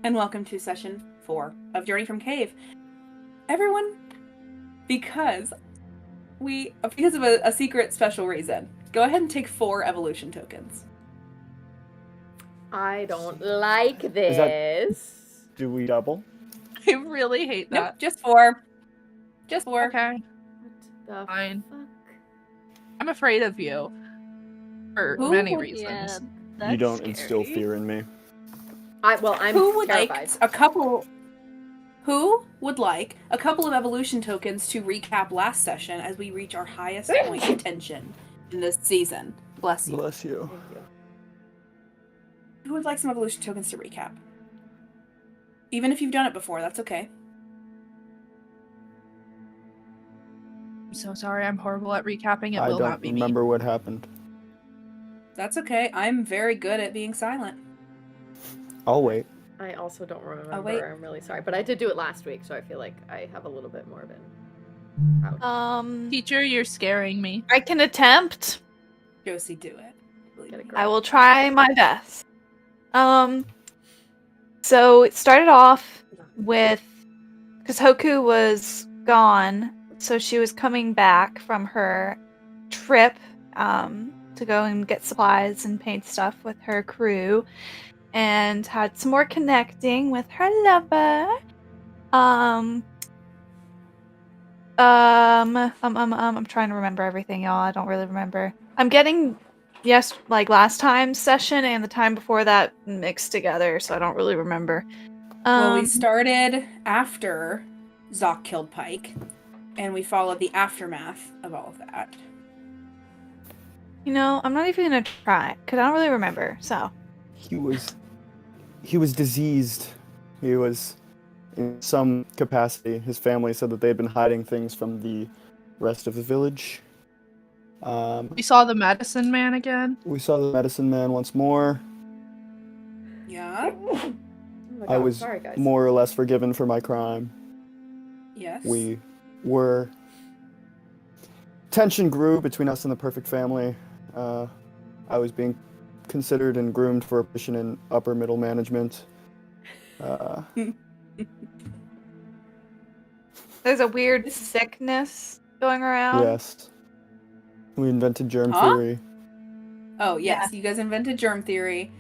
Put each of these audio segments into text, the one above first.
and welcome to session 4 of Journey from Cave. Everyone, because of a secret special reason, go ahead and take 4 evolution tokens. I don't like this. Do we double? I really hate that. Nope, just 4. Just 4. Okay. What the Fine. fuck? I'm afraid of you. For many reasons. You don't instill fear in me. I'm Who would terrified. like a couple of evolution tokens to recap last session as we reach our highest point of tension in this season? Bless you. Bless you. Thank you. Who would like some evolution tokens to recap? Even if you've done it before, that's okay. I'm so sorry, I'm horrible at recapping. It I will don't not be remember me. what happened. That's okay. I'm very good at being silent. I'll wait. I also don't remember. Oh, wait. I'm really sorry, but I did do it last week, so I feel like I have a little bit more of an out. Teacher, you're scaring me. I can attempt. Josie, do it. Believe Get a me. grip. I will try my best. So it started off with, because Hoku was gone, so she was coming back from her trip to go and get supplies and paint stuff with her crew, and had some more connecting with her lover. I'm trying to remember everything, y'all. I don't really remember. I'm getting like last time's session and the time before that mixed together, so I don't really remember. Well, we started after Zoc killed Pike, and we followed the aftermath of all of that. You know, I'm not even gonna try because I don't really remember. So He was diseased. He was in some capacity. His family said that they had been hiding things from the rest of the village. We saw the medicine man again. We saw the medicine man once more. Yeah? Oh my I God, was sorry, guys. more or less forgiven for my crime. Yes? Tension grew between us and the perfect family. I was being considered and groomed for a position in upper middle management. there's a weird sickness going around. Yes. We invented germ Huh? theory. Oh, yes. You guys invented germ theory.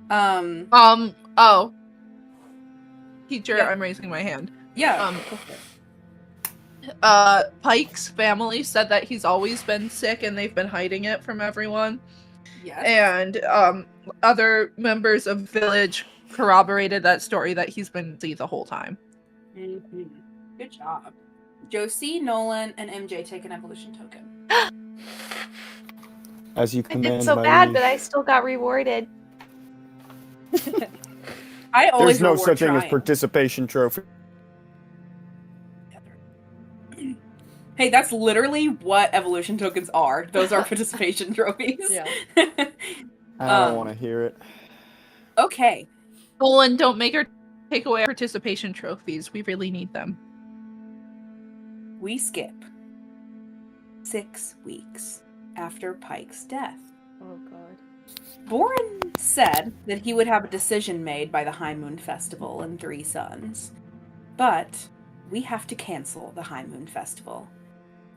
Oh. Teacher, Yeah. I'm raising my hand. Yeah. Pike's family said that he's always been sick and they've been hiding it from everyone. Yes. And other members of village corroborated that story that he's been sick the whole time. Mm-hmm. Good job. Josie, Nolan, and MJ take an evolution token. As you I command, did so my bad, liege. but I still got rewarded. I always There's no reward such thing as trying. participation trophy. Hey, that's literally what evolution tokens are. Those are participation trophies. Yeah. I don't want to hear it. Okay. Nolan, don't make her take away our participation trophies. We really need them. We skip 6 weeks after Pike's death. Oh God. Boren said that he would have a decision made by the High Moon Festival in 3 Suns. But we have to cancel the High Moon Festival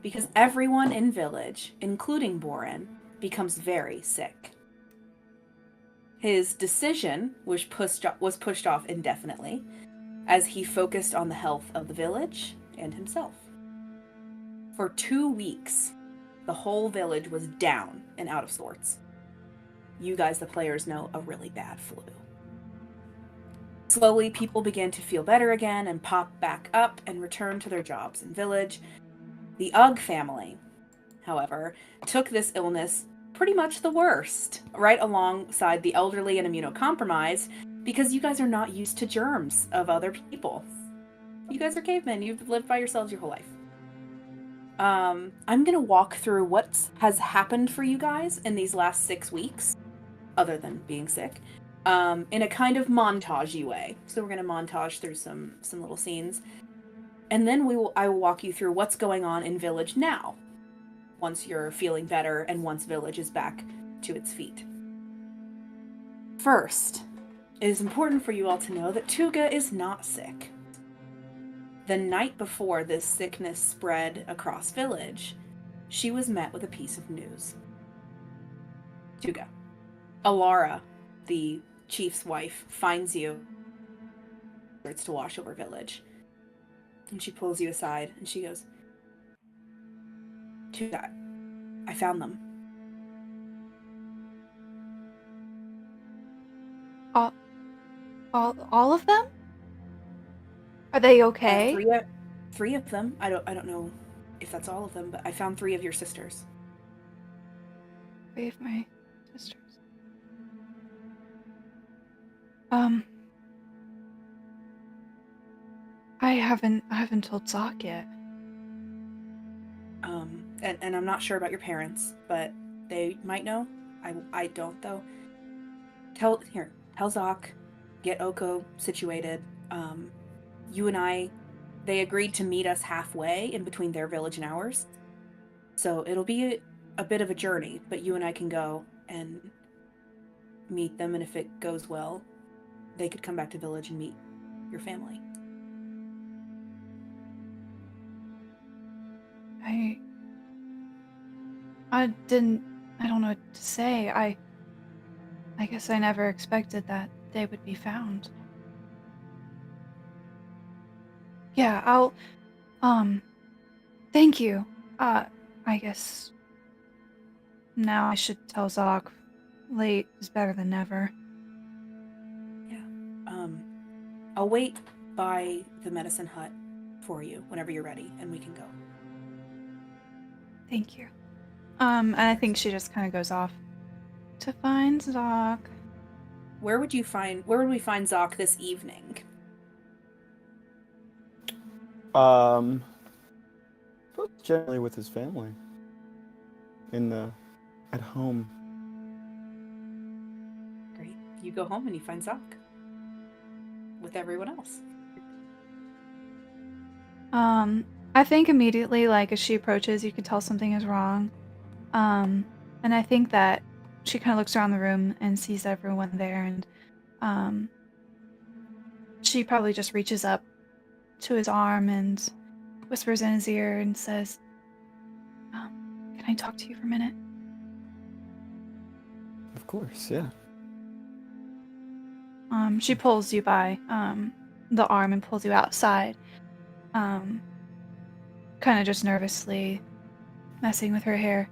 because everyone in village, including Boren, becomes very sick. His decision was pushed off indefinitely as he focused on the health of the village and himself. For 2 weeks, the whole village was down and out of sorts. You guys, the players, know a really bad flu. Slowly, people began to feel better again and pop back up and return to their jobs in village. The Ugg family, however, took this illness pretty much the worst, right alongside the elderly and immunocompromised, because you guys are not used to germs of other people. You guys are cavemen. You've lived by yourselves your whole life. I'm going to walk through what has happened for you guys in these last 6 weeks, other than being sick, in a kind of montage-y way. So we're going to montage through some little scenes. And then I will walk you through what's going on in village now, once you're feeling better and once village is back to its feet. First, it is important for you all to know that Tuga is not sick. The night before this sickness spread across village, she was met with a piece of news. Tuga. Alara, the chief's wife, finds you, starts to wash over village. And she pulls you aside and she goes, Tuga, I found them. All of them? Are they okay? Three of them. I don't know if that's all of them, but I found 3 of your sisters. 3 of my sisters. I haven't told Zoc yet. And I'm not sure about your parents, but they might know. I don't though. Tell Zoc, get Oko situated. You and I, they agreed to meet us halfway in between their village and ours. So it'll be a bit of a journey, but you and I can go and meet them, and if it goes well, they could come back to village and meet your family. I don't know what to say. I guess I never expected that they would be found. Yeah, I'll, thank you. I guess now I should tell Zoc. Late is better than never. Yeah. I'll wait by the medicine hut for you whenever you're ready, and we can go. Thank you. And I think she just kind of goes off to find Zoc. Where would we find Zoc this evening? Generally with his family. At home. Great. You go home and you find Zoc. With everyone else. I think immediately, like, as she approaches, you can tell something is wrong. And I think that she kind of looks around the room and sees everyone there, and she probably just reaches up to his arm and whispers in his ear and says, can I talk to you for a minute? Of course, yeah. She pulls you by the arm and pulls you outside, kind of just nervously messing with her hair.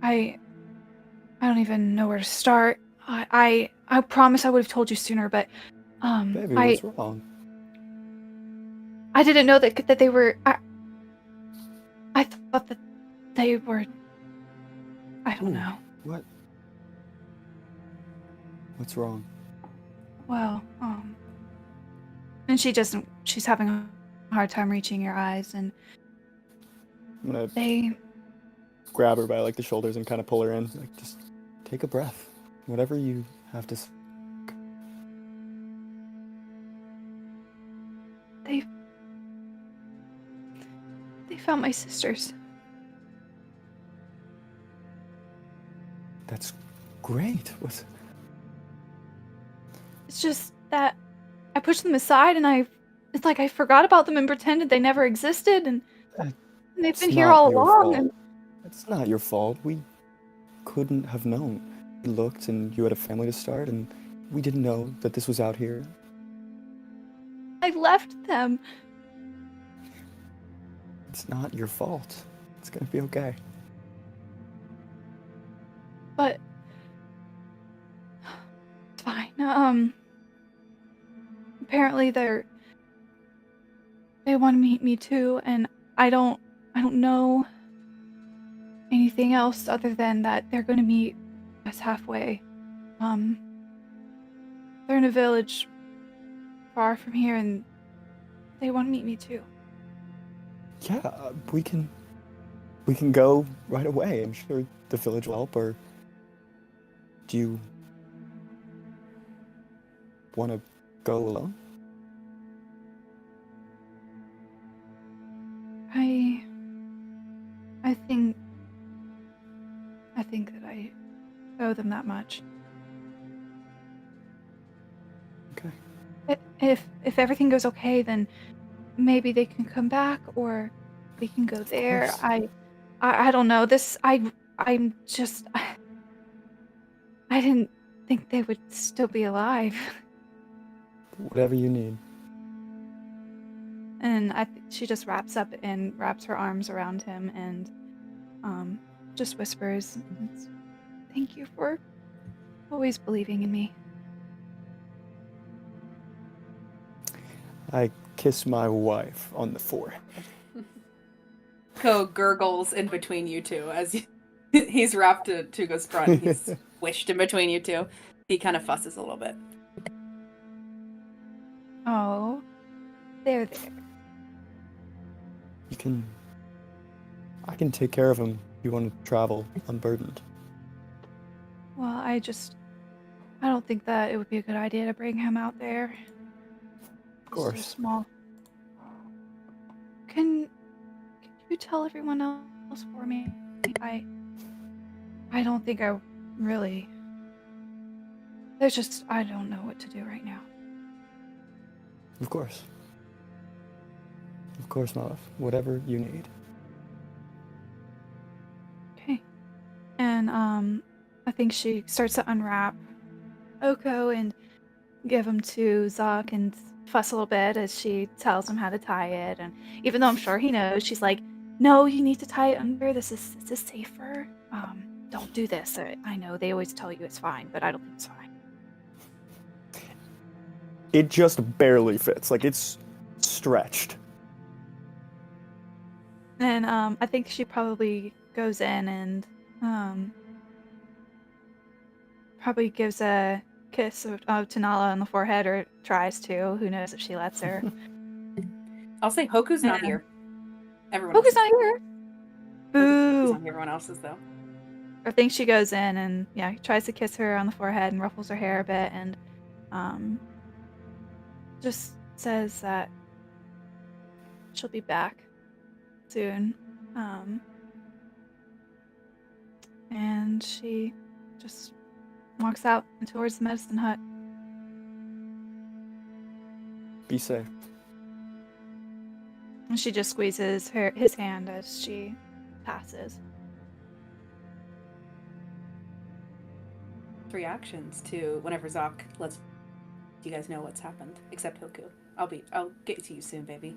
I don't even know where to start. I promise I would have told you sooner, but Baby, what's wrong? I didn't know that they were. I thought that they were. I don't know. What? What's wrong? Well, and she's having a hard time reaching your eyes, and I'm gonna they grab her by like the shoulders and kind of pull her in. Like, just take a breath. Whatever you have to. They found my sisters. That's great. It's just that I pushed them aside, and it's like I forgot about them and pretended they never existed, and they've been here all along. And it's not your fault. We couldn't have known. We looked, and you had a family to start, and we didn't know that this was out here. I left them. It's not your fault. It's gonna be okay. But it's fine. Apparently they want to meet me too, and I don't know anything else other than that they're going to meet us halfway. They're in a village far from here, and they want to meet me too. Yeah, we can go right away. I'm sure the village will help. Or do you want to go alone? I think that owe them that much. Okay. If everything goes okay, then maybe they can come back, or we can go there. course. I don't know. I'm just I didn't think they would still be alive. Whatever you need. And she just wraps her arms around him and just whispers, "Thank you for always believing in me." I kiss my wife on the forehead. Ko gurgles in between you two as he's wrapped to Tuga's front. He's squished in between you two. He kind of fusses a little bit. Oh, there. I can take care of him if you want to travel unburdened. Well, I don't think that it would be a good idea to bring him out there. Of course. Just so small. Can you tell everyone else for me? I don't think I really. I don't know what to do right now. Of course. Of course, Malif. Whatever you need. Okay. And I think she starts to unwrap Oko and give him to Zoc and fuss a little bit as she tells him how to tie it. And even though I'm sure he knows, she's like, "No, you need to tie it under. This is safer. Don't do this. I know they always tell you it's fine, but I don't think it's fine." It just barely fits. Like, it's stretched. And I think she probably goes in and probably gives a kiss to Nala on the forehead, or tries to. Who knows if she lets her. I'll say Hoku's not here. Everyone Hoku's else not here. Hoku's Boo. not here. Everyone else is, though. I think she goes in and tries to kiss her on the forehead and ruffles her hair a bit and just says that she'll be back soon. And she just walks out and towards the medicine hut. Be safe. And she just squeezes his hand as she passes. Reactions to whenever Zoc lets you guys know what's happened, except Hoku. I'll get to you soon, baby.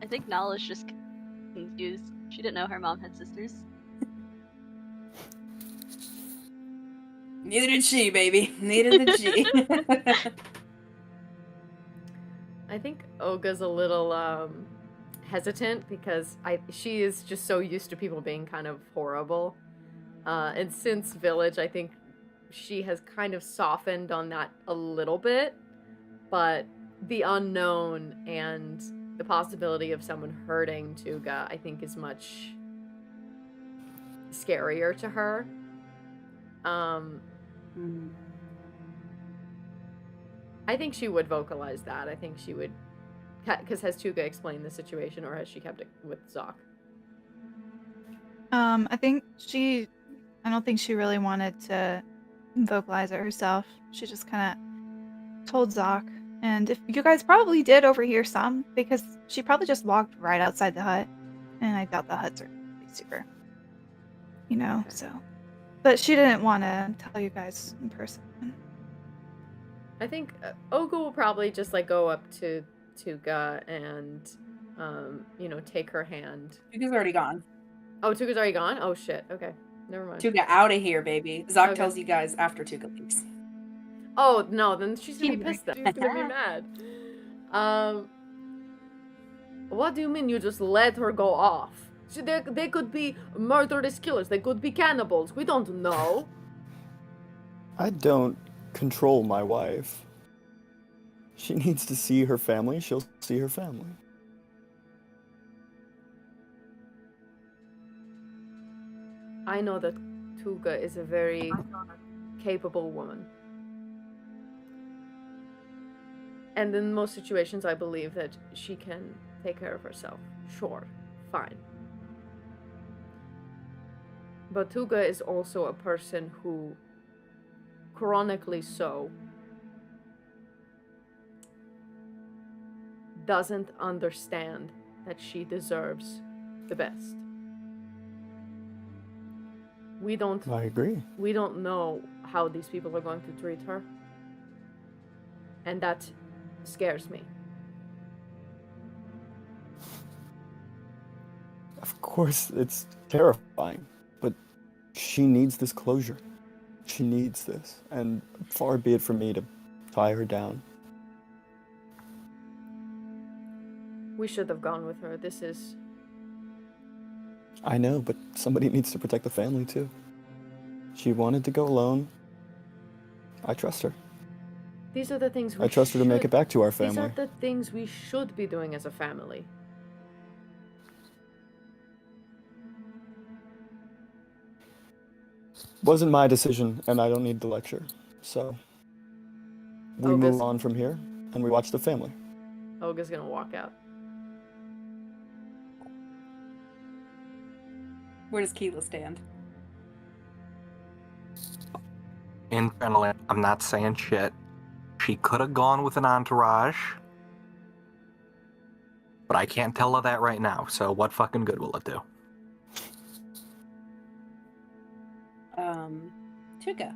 I think Nala's just confused. She didn't know her mom had sisters. Neither did she, baby. Neither did she. I think Olga's a little hesitant because she is just so used to people being kind of horrible. And since Village, I think she has kind of softened on that a little bit. But the unknown and the possibility of someone hurting Tuga, I think, is much scarier to her. I think she would vocalize that. I think she would, because has Tuga explained the situation, or has she kept it with Zoc? I don't think she really wanted to vocalize it herself. She just kind of told Zoc. And if you guys probably did overhear some, because she probably just walked right outside the hut. And I doubt the huts are super, Okay. so. But she didn't want to tell you guys in person. I think Olga will probably just go up to Tuga and, take her hand. Tuga's already gone. Oh, Tuga's already gone? Oh, shit. Okay. Never mind. Tuga out of here, baby. Zoc Okay. tells you guys after Tuga leaves. Oh, no, then she's gonna be pissed then. She's gonna be mad. What do you mean you just let her go off? They could be murderous killers. They could be cannibals. We don't know. I don't control my wife. She needs to see her family. She'll see her family. I know that Tuga is a very capable woman. And in most situations, I believe that she can take care of herself. Sure. fine. But Tuga is also a person who, chronically so, doesn't understand that she deserves the best. I agree. We don't know how these people are going to treat her. And that scares me. Of course, it's terrifying, but she needs this closure. She needs this, and far be it from me to tie her down. We should have gone with her. This is... I know, but somebody needs to protect the family, too. She wanted to go alone. I trust her. These are the things we I trust her to make it back to our family. These are the things we should be doing as a family. Wasn't my decision, and I don't need the lecture. So, we move on from here, and we watch the family. Olga's gonna walk out. Where does Qeela stand? Internally, I'm not saying shit. She could have gone with an entourage, but I can't tell her that right now, so what fucking good will it do? Tuga,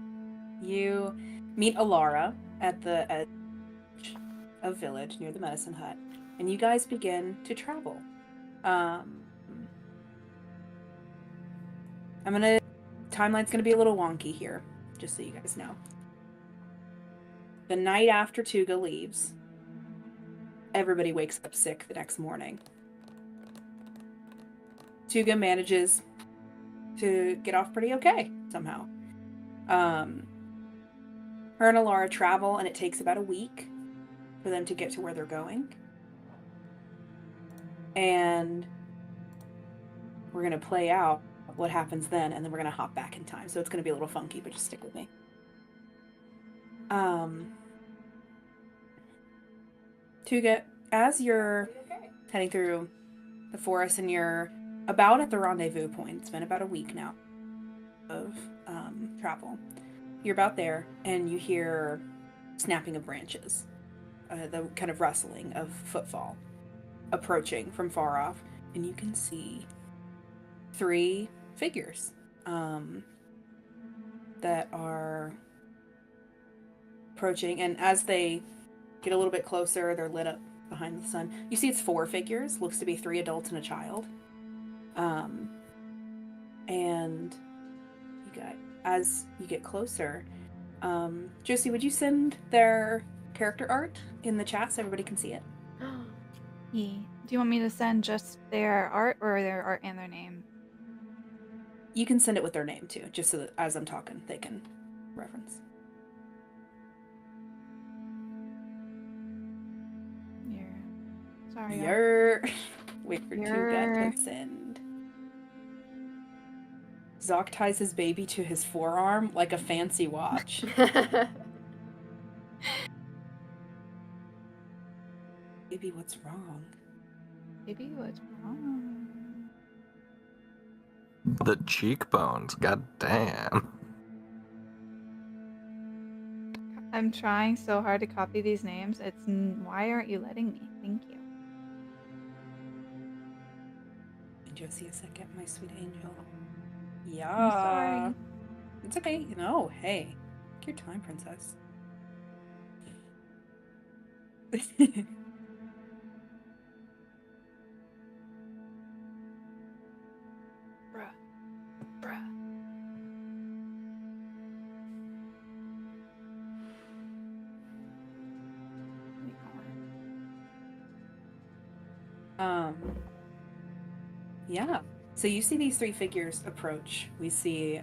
you meet Alara at the edge of village near the medicine hut, and you guys begin to travel. Timeline's gonna be a little wonky here, just so you guys know. The night after Tuga leaves, everybody wakes up sick the next morning. Tuga manages to get off pretty okay, somehow. Her and Alara travel, and it takes about a week for them to get to where they're going. And we're going to play out what happens then, and then we're going to hop back in time. So it's going to be a little funky, but just stick with me. Tuga, as you're heading through the forest and you're about at the rendezvous point, it's been about a week now of travel. You're about there, and you hear snapping of branches, the kind of rustling of footfall approaching from far off, and you can see 3 figures that are approaching, and as they get a little bit closer, they're lit up behind the sun. You see it's 4 figures, looks to be 3 adults and a child. And you got, as you get closer, Josie, would you send their character art in the chat so everybody can see it? Yeah. Do you want me to send just their art or their art and their name? You can send it with their name too, just so that as I'm talking, they can reference. Sorry. Wait for Tuga to send. Zoc ties his baby to his forearm like a fancy watch. Baby, what's wrong? Baby, what's wrong? The cheekbones, goddamn. I'm trying so hard to copy these names. Why aren't you letting me? Thank you. Josie, a second, my sweet angel. Yeah. I'm sorry. It's okay. No, hey. Take your time, princess. Bruh. Yeah. So you see these 3 figures approach. We see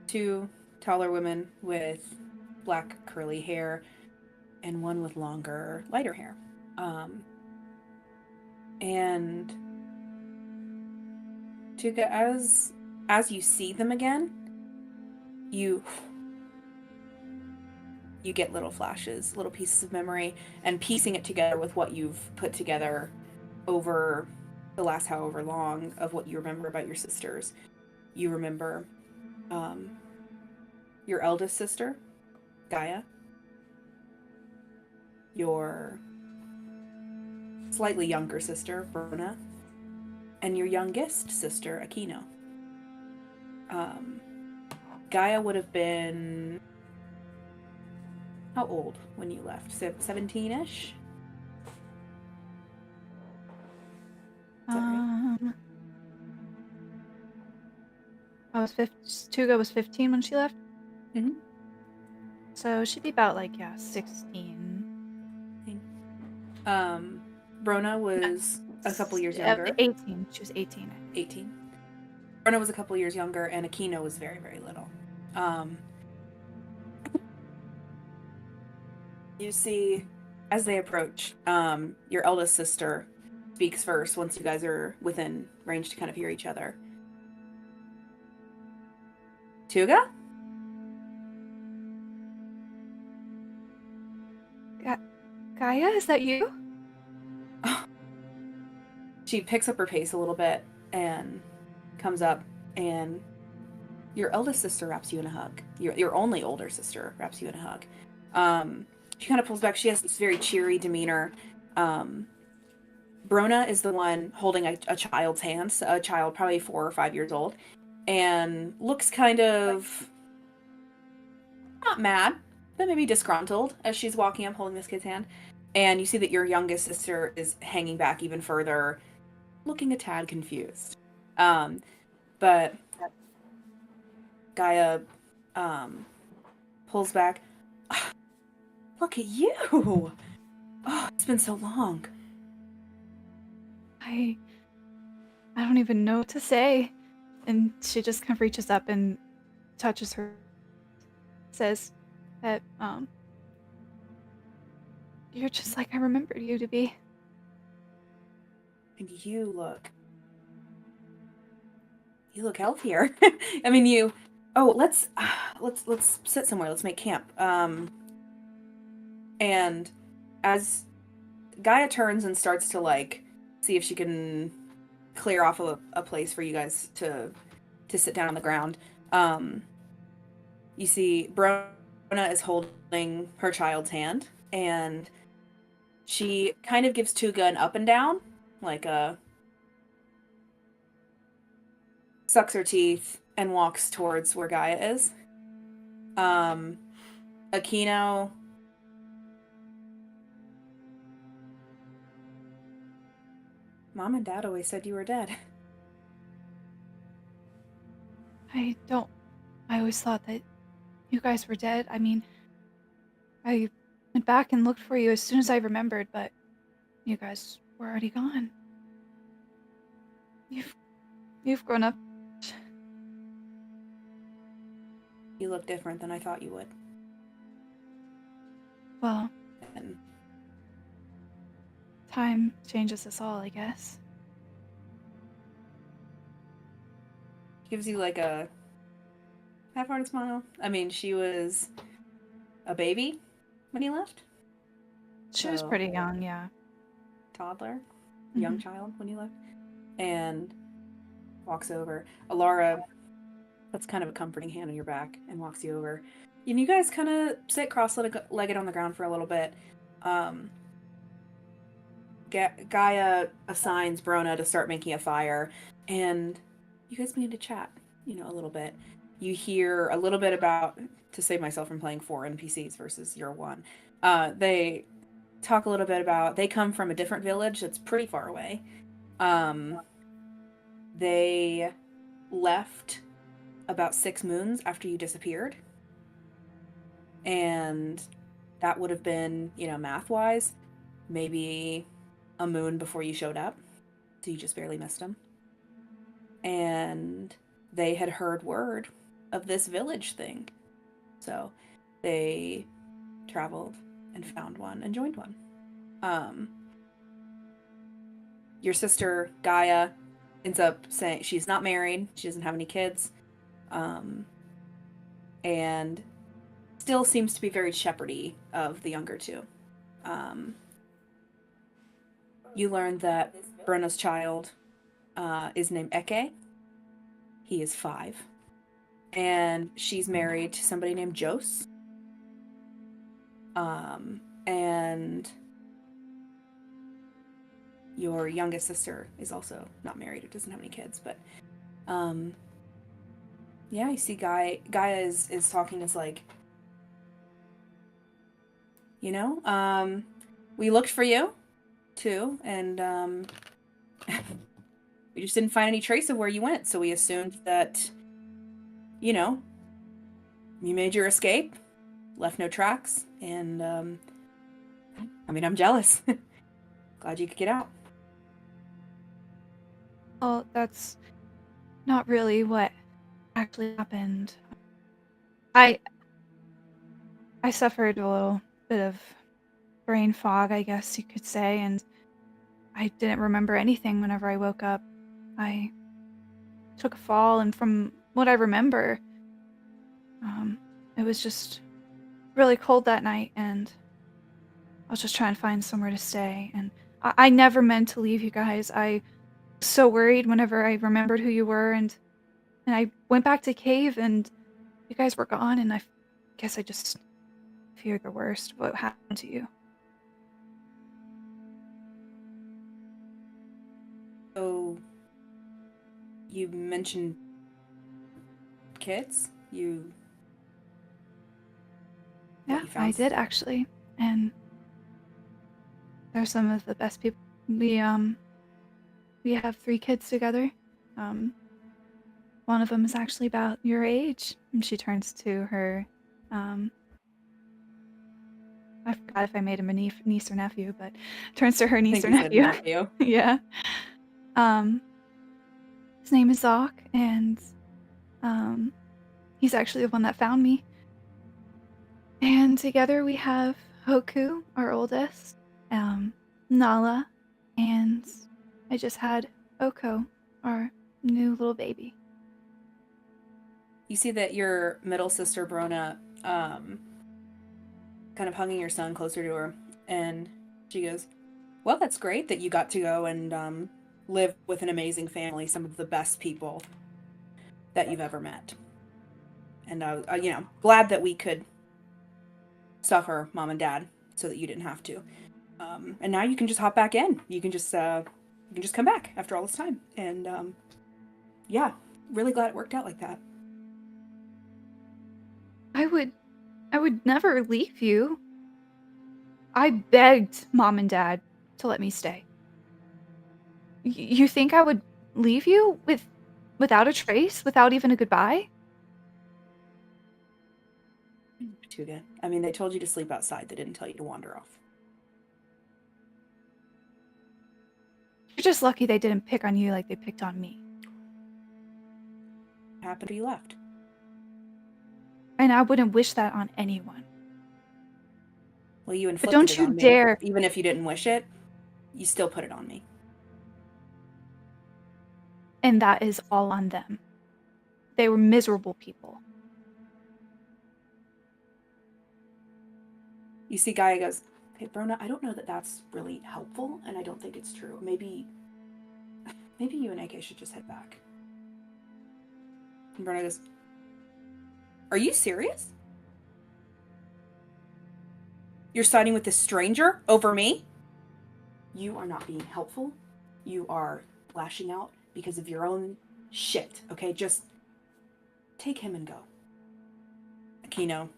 2 taller women with black curly hair and one with longer, lighter hair. And Tuga, as you see them again, you get little flashes, little pieces of memory, and piecing it together with what you've put together over the last however long of what you remember about your sisters. You remember your eldest sister, Gaia, your slightly younger sister, Brona, and your youngest sister, Aquino. Gaia would have been... How old when you left? 17-ish? I was Tuga was 15 when she left. Mhm. So she'd be about 16. Brona was a couple years younger. 18. She was 18. 18. Brona was a couple years younger, and Aquino was very, very little. You see, as they approach, your eldest sister speaks first once you guys are within range to kind of hear each other. Tuga? Gaia, is that you? She picks up her pace a little bit and comes up, and your eldest sister wraps you in a hug. Your only older sister wraps you in a hug. She kind of pulls back. She has this very cheery demeanor. Brona is the one holding a child's hand, a child probably 4 or 5 years old, and looks kind of not mad, but maybe disgruntled as she's walking up holding this kid's hand. And you see that your youngest sister is hanging back even further, looking a tad confused. But Gaia pulls back. Look at you! Oh, it's been so long. I don't even know what to say. And she just kind of reaches up and touches her. Says that, you're just like I remembered you to be. And you look healthier. I mean, let's sit somewhere. Let's make camp. And as Gaia turns and starts to see if she can clear off a place for you guys to sit down on the ground, you see Brona is holding her child's hand, and she kind of gives Tuga an up and down, sucks her teeth and walks towards where Gaia is. Aquino Mom and Dad always said you were dead. I always thought that you guys were dead. I mean, I went back and looked for you as soon as I remembered, but you guys were already gone. You've grown up. You look different than I thought you would. Well, And time changes us all, I guess. gives you a half-hearted smile. I mean, she was a baby when you left. She was pretty young, yeah. Toddler, young child when you left, and walks over. Alara puts kind of a comforting hand on your back and walks you over. And you guys kind of sit cross-legged on the ground for a little bit. Gaia assigns Brona to start making a fire, and you guys begin to chat, a little bit. You hear a little bit about, to save myself from playing 4 NPCs versus your 1, they talk a little bit about, they come from a different village that's pretty far away. They left about 6 moons after you disappeared. And that would have been, math-wise, maybe a moon before you showed up. So you just barely missed them. And they had heard word of this village thing. So they traveled and found one and joined one. Your sister, Gaia, ends up saying she's not married. She doesn't have any kids. And still seems to be very shepherdy of the younger two. You learned that Brona's child is named Eke. He is 5. And she's married to somebody named Josie. And your youngest sister is also not married. It doesn't have any kids, but yeah, you see Gaia is talking as like, you know, we looked for you too, and we just didn't find any trace of where you went, so we assumed that, you know, you made your escape, left no tracks, and I mean, I'm jealous. Glad you could get out. Oh, that's not really what actually happened. I suffered a little bit of brain fog, I guess you could say, and I didn't remember anything whenever I woke up. I took a fall, and from what I remember, it was just really cold that night, and I was just trying to find somewhere to stay, and I never meant to leave you guys. I was so worried whenever I remembered who you were, and I went back to cave, and you guys were gone, and I guess I just feared the worst. What happened to you? So, you mentioned kids? Yeah, you found I did actually, and they're some of the best people. We have 3 kids together. One of them is actually about your age, and she turns to her. I forgot if I made him a niece or nephew, but turns to her niece or nephew. Yeah. His name is Zoc, and he's actually the one that found me. And together we have Hoku, our oldest, Nala, and I just had Oko, our new little baby. You see that your middle sister, Brona, kind of hugging your son closer to her, and she goes, well, that's great that you got to go and live with an amazing family, some of the best people that you've ever met. And you know, glad that we could suffer, Mom and Dad, so that you didn't have to. And now you can just hop back in. You can just come back after all this time. And yeah, really glad it worked out like that. I would never leave you. I begged Mom and Dad to let me stay. You think I would leave you without a trace, without even a goodbye? Tuga. I mean, they told you to sleep outside. They didn't tell you to wander off. You're just lucky they didn't pick on you like they picked on me. What happened after you left? And I wouldn't wish that on anyone. Well, you inflicted But don't it you on me. dare. Even if you didn't wish it, you still put it on me. And that is all on them. They were miserable people. You see Gaia goes, okay, Brona, I don't know that that's really helpful, and I don't think it's true. Maybe you and AK should just head back. And Brona goes, are you serious? You're siding with this stranger over me? You are not being helpful. You are lashing out because of your own shit, okay? Just take him and go. Aquino,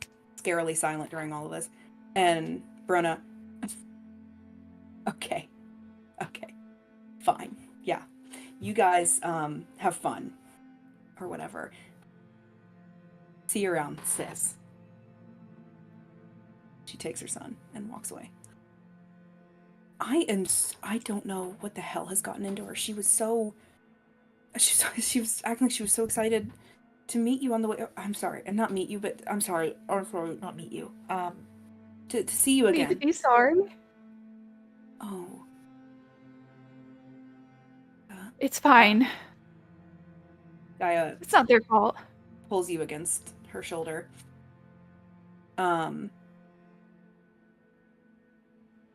scarily silent during all of this. And Brona, okay, fine, yeah. You guys have fun, or whatever. See you around, sis. She takes her son and walks away. I don't know what the hell has gotten into her. She was acting like she was so excited to meet you on the way. I'm sorry, and not meet you, but I'm sorry, not meet you. To see you again. Need to be sorry. Oh. It's fine. Gaia It's not their fault. pulls you against her shoulder.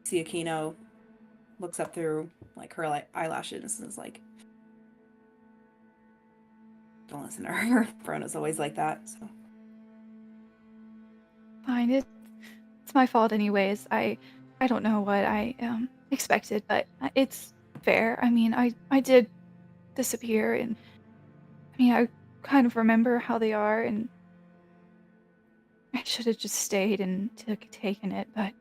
See Aquino looks up through like her eyelashes and is like, don't listen to her. Brona's always like that, so. Fine, it's my fault anyways. I don't know what I expected, but it's fair. I mean, I did disappear, and I mean, I kind of remember how they are, and I should have just stayed and taken it, but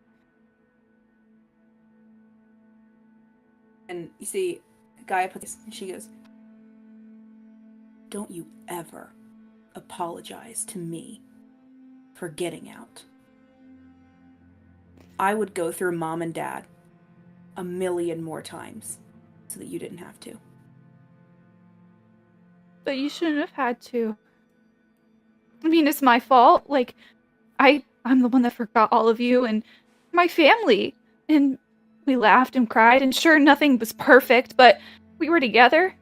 And you see, Gaia puts this, and she goes, "Don't you ever apologize to me for getting out. I would go through Mom and Dad 1,000,000 more times so that you didn't have to." But you shouldn't have had to. I mean, it's my fault. Like, I'm the one that forgot all of you and my family. And we laughed and cried, and sure, nothing was perfect, but we were together.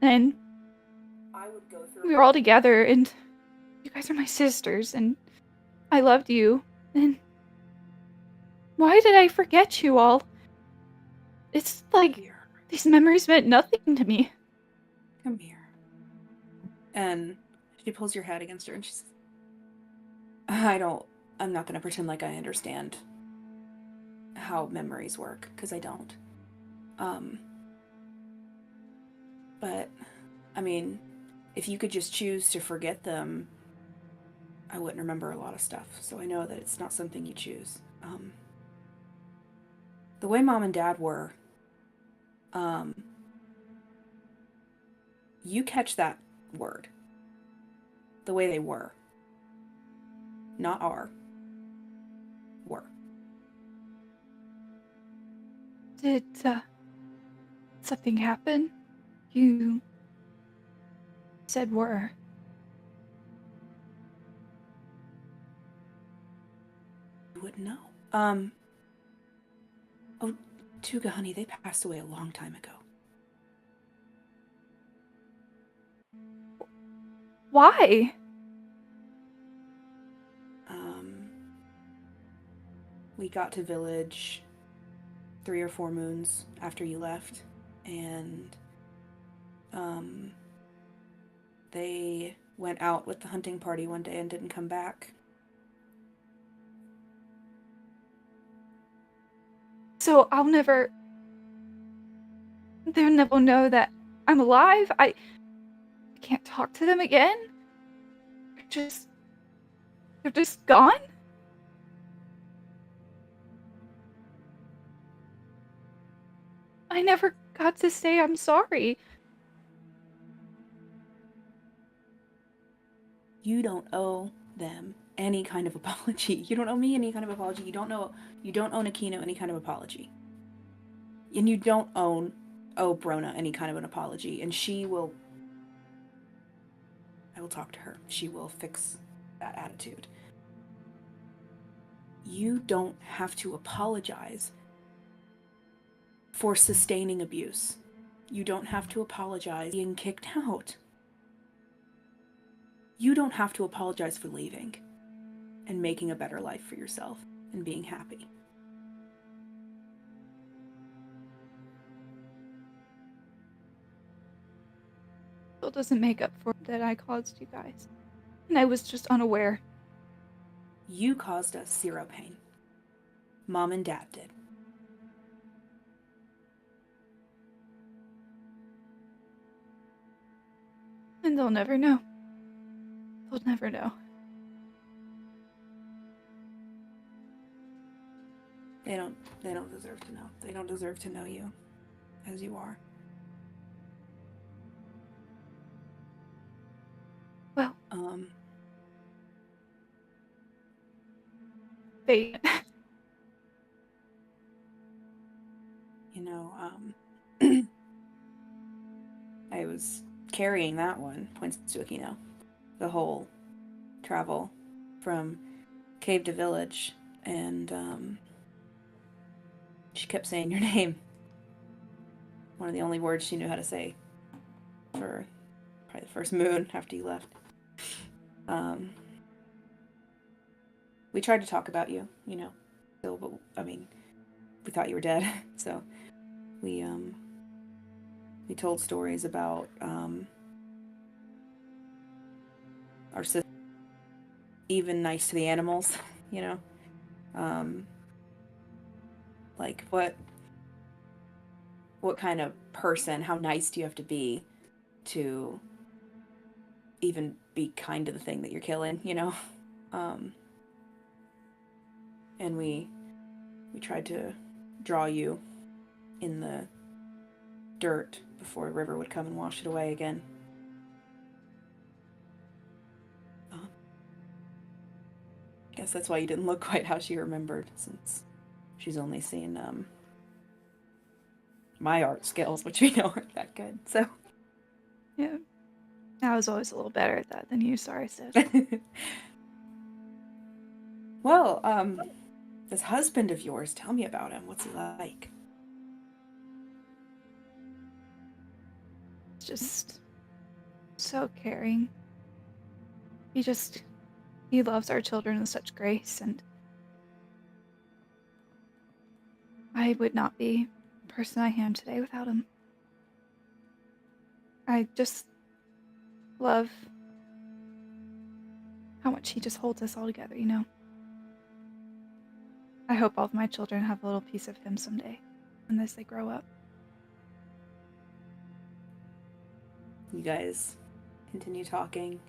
And I would go through we were all together, and you guys are my sisters, and I loved you. And why did I forget you all? It's like here. these memories meant nothing to me. Come here. And she pulls your head against her and she says, I'm not going to pretend like I understand how memories work, because I don't. But, I mean, if you could just choose to forget them, I wouldn't remember a lot of stuff. So I know that it's not something you choose. The way Mom and Dad were, you catch that word. The way they were. Not are. Were. Did something happen? You said were. You wouldn't know. Oh, Tuga, honey, they passed away a long time ago. Why? We got to village 3 or 4 moons after you left, and they went out with the hunting party one day and didn't come back. So they'll never know that I'm alive? I can't talk to them again? They're just gone? I never got to say I'm sorry. You don't owe them any kind of apology. You don't owe me any kind of apology. You don't owe Nakino any kind of apology. And you don't owe Brona any kind of an apology. And I will talk to her. She will fix that attitude. You don't have to apologize for sustaining abuse. You don't have to apologize for being kicked out. You don't have to apologize for leaving and making a better life for yourself and being happy. Still doesn't make up for that I caused you guys. And I was just unaware. You caused us 0 pain. Mom and Dad did. And they'll never know. They'll never know. They don't deserve to know. They don't deserve to know you as you are. Well, they I was carrying that one, points to Akino, the whole travel from cave to village, and she kept saying your name. One of the only words she knew how to say for probably the first moon after you left. We tried to talk about you, still, but I mean, we thought you were dead, so we told stories about our sister, even nice to the animals, you know? Like, what kind of person, how nice do you have to be to even be kind to the thing that you're killing, you know? And we tried to draw you in the dirt before a river would come and wash it away again. Guess that's why you didn't look quite how she remembered, since she's only seen my art skills, which we know aren't that good. So Yeah. I was always a little better at that than you, sorry, sis. Well, this husband of yours, tell me about him. What's he like? Just so caring. He loves our children with such grace, and I would not be the person I am today without him. I just love how much he just holds us all together, you know? I hope all of my children have a little piece of him someday, and as they grow up. You guys continue talking.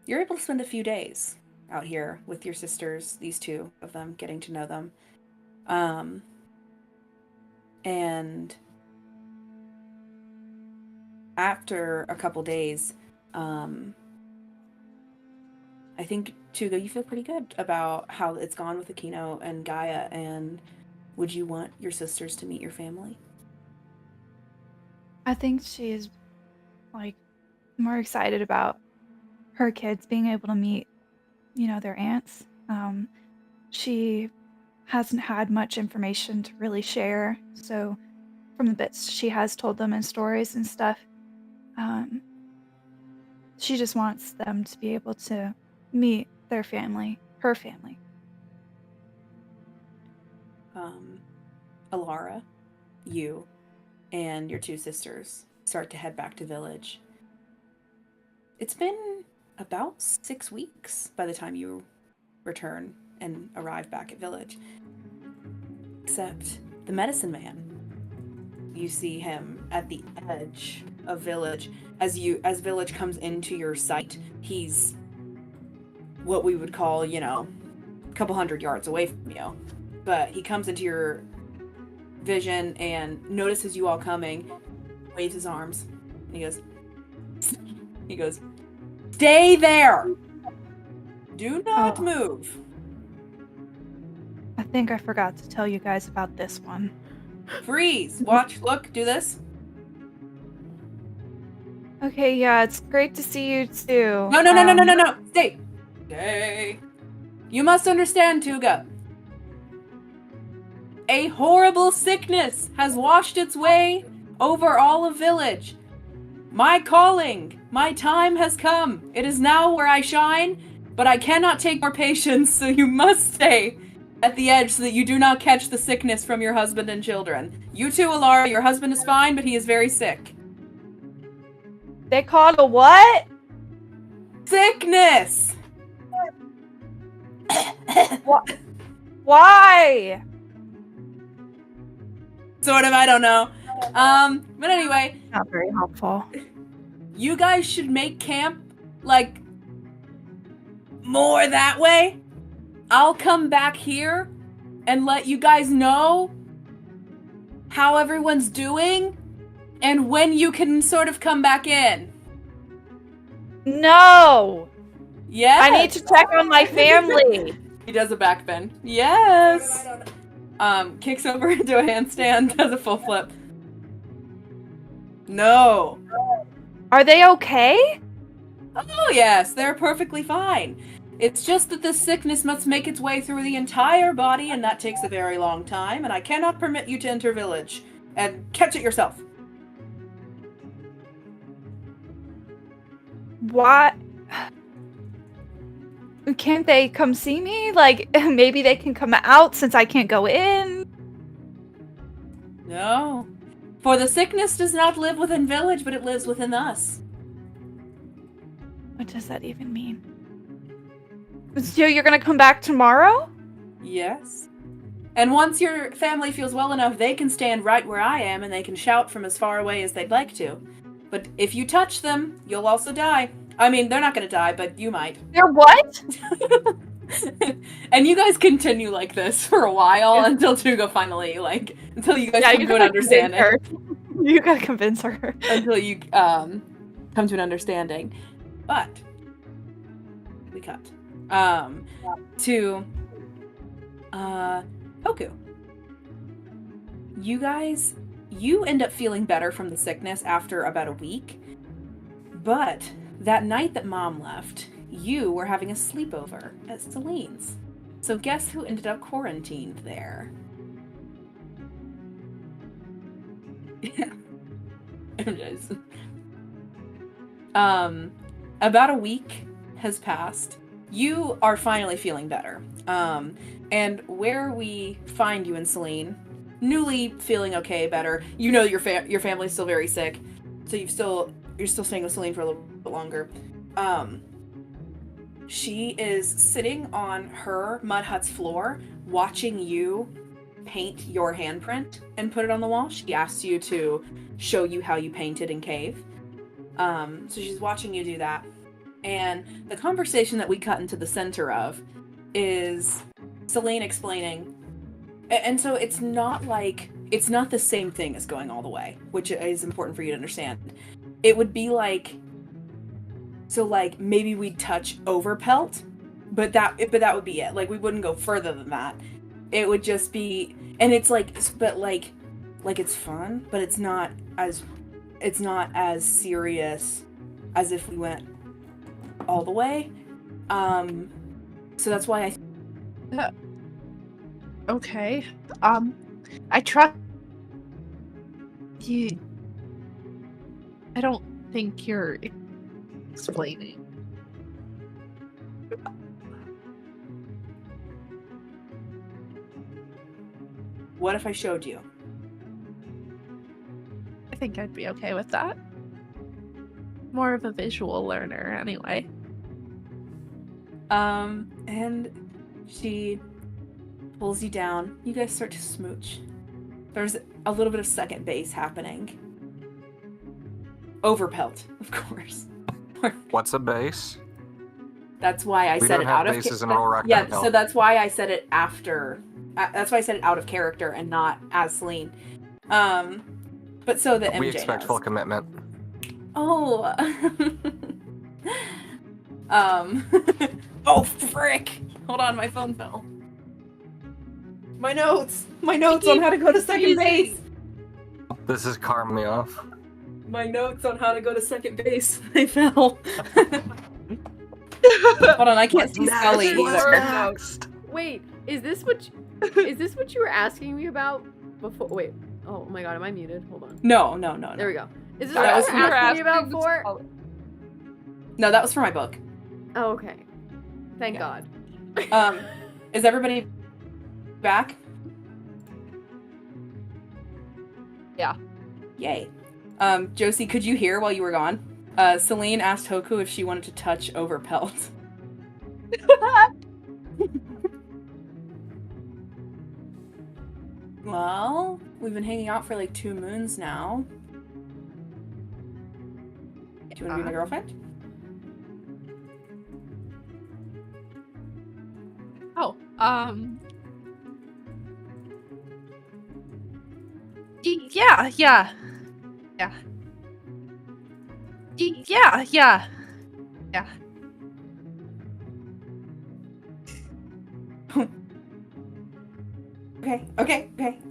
You're able to spend a few days out here with your sisters, these two of them, getting to know them. And after a couple days, I think, Tuga, you feel pretty good about how it's gone with Aquino and Gaia, and would you want your sisters to meet your family? I think she is, like, more excited about her kids being able to meet, you know, their aunts. She hasn't had much information to really share, so from the bits she has told them in stories and stuff, she just wants them to be able to meet their family, her family. Alara, you, and your two sisters start to head back to village. It's been about 6 weeks by the time you return and arrive back at village. Except the medicine man. You see him at the edge of village. As village comes into your sight, he's what we would call, you know, a couple hundred yards away from you. But he comes into your vision and notices you all coming, waves his arms, and he goes, "Stay there! Do not move!" I think I forgot to tell you guys about this one. Freeze! Watch, look, do this. Okay, yeah, it's great to see you too. No. Stay! Stay. You must understand, Tuga. A horrible sickness has washed its way over all of village. My calling, my time has come. It is now where I shine, but I cannot take more patience, so you must stay at the edge so that you do not catch the sickness from your husband and children. You too, Alara, your husband is fine, but he is very sick. They called a what? Sickness! What? Why? Sort of, I don't know. But anyway. Not very helpful. You guys should make camp, like, more that way. I'll come back here and let you guys know how everyone's doing and when you can sort of come back in. No! Yes! I need to check on my family! He does a back bend. Yes! Kicks over into a handstand, does a full flip. No. Are they okay? Oh yes, they're perfectly fine. It's just that this sickness must make its way through the entire body, and that takes a very long time, and I cannot permit you to enter village. And catch it yourself. What? Can't they come see me? Like, maybe they can come out since I can't go in? No. For the sickness does not live within village, but it lives within us. What does that even mean? So you're gonna come back tomorrow? Yes. And once your family feels well enough, they can stand right where I am and they can shout from as far away as they'd like to. But if you touch them, you'll also die. I mean, they're not gonna die, but you might. They're what? And you guys continue like this for a while until Tuga finally, until you guys come to an understanding. You gotta convince her. Until you come to an understanding. But we cut to Hoku. You end up feeling better from the sickness after about a week. But that night that Mom left, you were having a sleepover at Celine's. So guess who ended up quarantined there? Yeah. About a week has passed. You are finally feeling better. And where we find you in Celine, newly feeling okay, better. You know your family's still very sick, so you're still staying with Celine for a little bit longer. She is sitting on her mud hut's floor, watching you paint your handprint and put it on the wall. She asked you to show you how you painted in Cave. So she's watching you do that. And the conversation that we cut into the center of is Celine explaining, and so it's not the same thing as going all the way, which is important for you to understand. It would be maybe we'd touch over pelt, but that would be it. We wouldn't go further than that. It would just be, and it's it's fun, but it's not as serious as if we went all the way. So that's why Okay. I trust you. I don't think you're explaining. What if I showed you? I think I'd be okay with that. More of a visual learner, anyway. And she pulls you down. You guys start to smooch. There's a little bit of second base happening. Overpelt, of course. What's a base? That's why I said it out of bases in Rollrock. Yeah, so that's why I said it after. That's why I said it out of character and not as Celine. But so that MJ we expect knows. full commitment. Oh. Oh frick! Hold on, my phone fell. My notes on how to go to second base. This is calming me off. My notes on how to go to second base. They fell. Hold on, I can't see Skullie either. Wait, is this what you were asking me about before? Wait. Oh my god, am I muted? Hold on. No. There we go. Is this That what was you were asking me about before? No, that was for my book. Oh, okay. Thank God. Is everybody back? Yeah. Yay. Josie, could you hear while you were gone? Celine asked Hoku if she wanted to touch over pelt. Well, we've been hanging out for 2 moons now. Do you want to be my girlfriend? Oh, yeah. Yeah.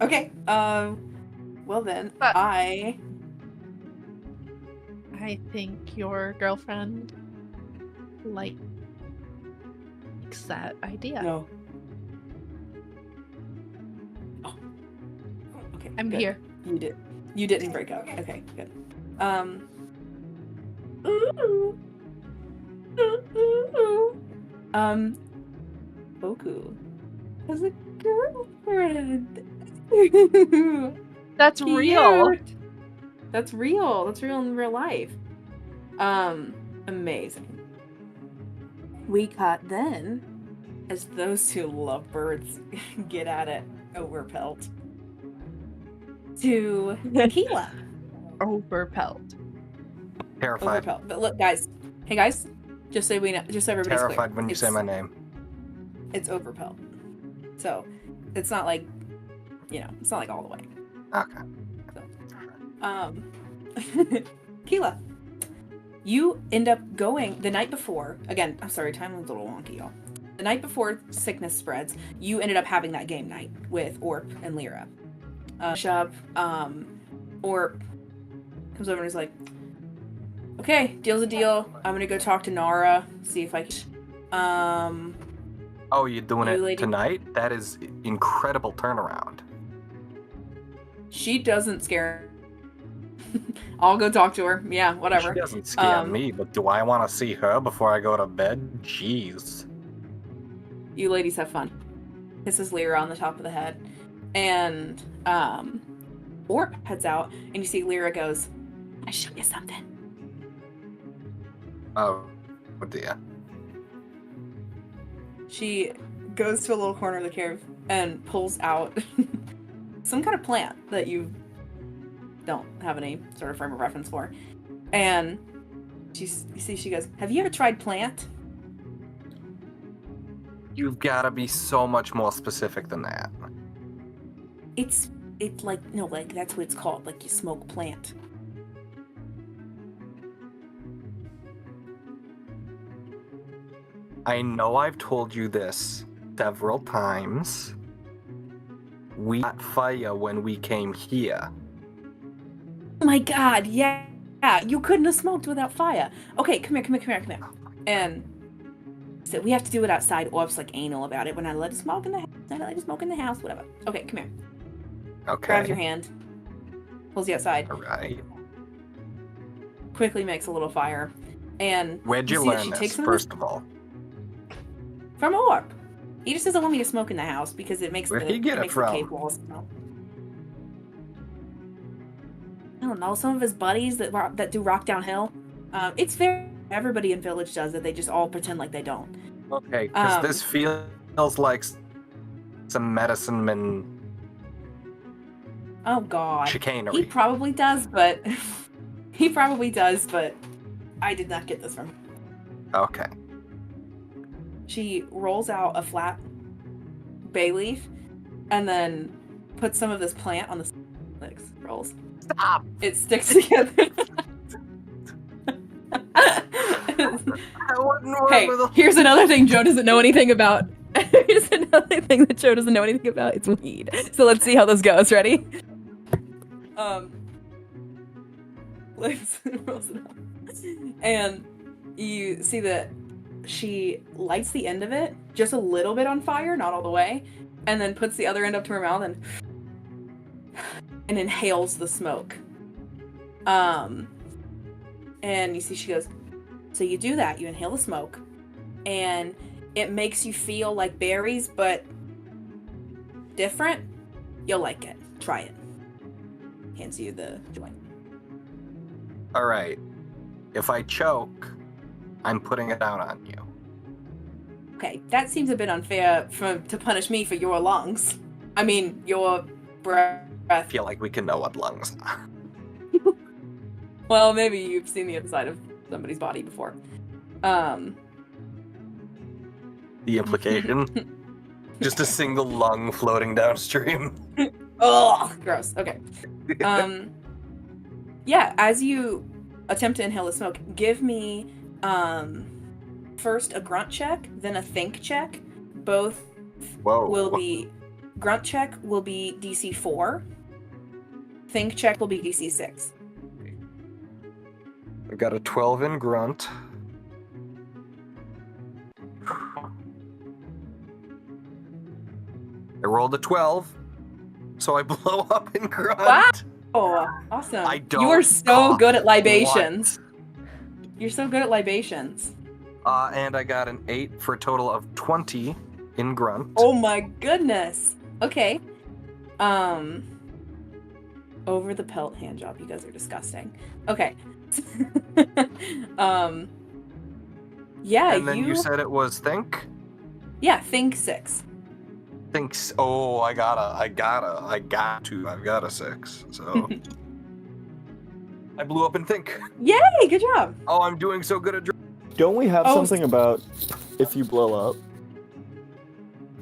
Okay. Well then, But- I think your girlfriend likes that idea. No. Oh. Okay. I'm good. here. You didn't break up. Okay, good. Hoku has a girlfriend. That's real. Cute. That's real. That's real in real life. Amazing. We cut then, as those two lovebirds get at it over pelt, to Qeela. Over pelt. Terrified. Over pelt. But look, guys. Hey, guys. Just so we know, just so everybody's Terrified clear. when you say my name. It's over pelt. So, it's not like, it's not like all the way. Okay. So, Qeela, you end up going the night before. Again, I'm sorry, time was a little wonky, y'all. The night before sickness spreads, you ended up having that game night with Orp and Lyra. Orp comes over and is like, okay, deal's a deal. I'm gonna go talk to Nara, see if I can. Oh, you're doing You it lady- tonight? That is incredible turnaround. She doesn't scare. I'll go talk to her. Yeah, whatever. She doesn't scare me, but do I want to see her before I go to bed? Jeez. You ladies have fun. Kisses Lyra on the top of the head. And Orp heads out, and you see Lyra goes, I show you something. Oh dear. She goes to a little corner of the cave and pulls out some kind of plant that you don't have any sort of frame of reference for. And she goes, have you ever tried plant? You've got to be so much more specific than that. It's like, no, like, that's what it's called. Like, you smoke plant. I know I've told you this several times. We got fire when we came here. Oh my god, yeah. You couldn't have smoked without fire. Okay, come here. And so we have to do it outside. Orp's like anal about it. When I let it smoke in the house, I let it smoke in the house, whatever. Okay, come here. Okay. Grabs your hand. Pulls you outside. All right. Quickly makes a little fire. And Where'd you see that learn she this, takes some first of all? from Orp. He just doesn't want me to smoke in the house because it makes Where'd the he get it makes the from? cave walls smell. I don't know. Some of his buddies that do rock downhill. It's fair. Everybody in Village does it. They just all pretend like they don't. Okay, because this feels like some medicine and Oh God. chicanery. He probably does, but I did not get this from him. Okay. She rolls out a flat bay leaf and then puts some of this plant on the rolls. Stop! It sticks together. I wouldn't work Hey, with a... here's another thing Joe doesn't know anything about. Here's another thing that Joe doesn't know anything about. It's weed. So let's see how this goes. Ready? Let's rolls it up. And you see that she lights the end of it just a little bit on fire, not all the way, and then puts the other end up to her mouth and inhales the smoke. And you see she goes, so you do that, you inhale the smoke, and it makes you feel like berries, but different. You'll like it. Try it. Hands you the joint. All right. If I choke, I'm putting it out on you. Okay, that seems a bit unfair to punish me for your lungs. I mean, your breath. I feel like we can know what lungs are. Well, maybe you've seen the inside of somebody's body before. The implication? Just a single lung floating downstream. Oh, gross. Okay. Yeah, as you attempt to inhale the smoke, give me first a grunt check, then a think check. Both Whoa. will be grunt check will be DC 4. Think check will be DC 6. I got a 12 in grunt. I rolled a 12, so I blow up in grunt. Wow. Oh, awesome. I don't You are so cough good at libations. You're so good at libations. And I got an 8 for a total of 20 in grunt. Oh my goodness. Okay. Over the pelt hand job. You guys are disgusting. Okay. Yeah, And then you said it was think? Yeah, think 6. Thinks. Oh, I've got a 6. So I blew up and think. Yay, good job. Oh, I'm doing so good at. Don't we have Oh, something about if you blow up?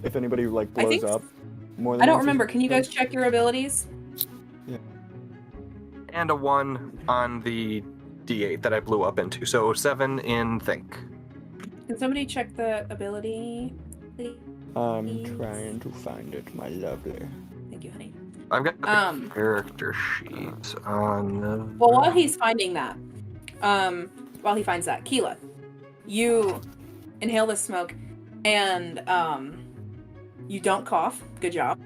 If anybody like I blows think- up more than I don't once or remember. Can you guys something? check your abilities? And a 1 on the D8 that I blew up into. So 7 in think. Can somebody check the ability, please? I'm trying to find it, my lovely. Thank you, honey. I've got the Um, character sheet on the. Well, while he's finding that, while he finds that, Qeela, you inhale the smoke, and you don't cough. Good job.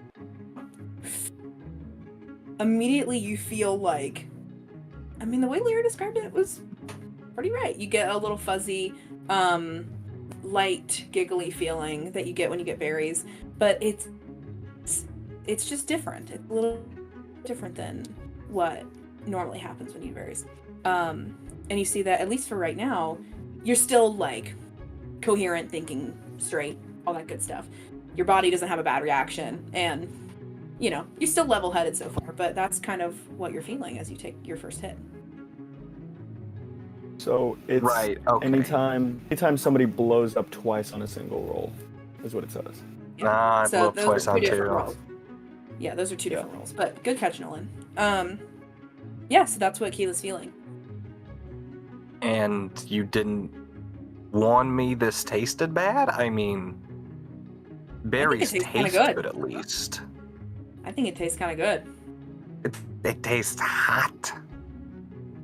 Immediately, you feel like, I mean, the way Lyra described it was pretty right. You get a little fuzzy, light, giggly feeling that you get when you get berries, but it's just different. It's a little different than what normally happens when you eat berries. And you see that, at least for right now, you're still like coherent, thinking straight, all that good stuff. Your body doesn't have a bad reaction, and you know, you're still level-headed so far, but that's kind of what you're feeling as you take your first hit. So it's Right, okay. anytime somebody blows up twice on a single roll, is what it says. Nah, I blew up those twice are on two different 2. rolls. Yeah, those are two different rolls, but good catch, Nolan. Yeah, so that's what Qeela's feeling. And you didn't warn me this tasted bad? I mean, berries tastes kinda taste good. at least. I think it tastes kind of good. It tastes hot.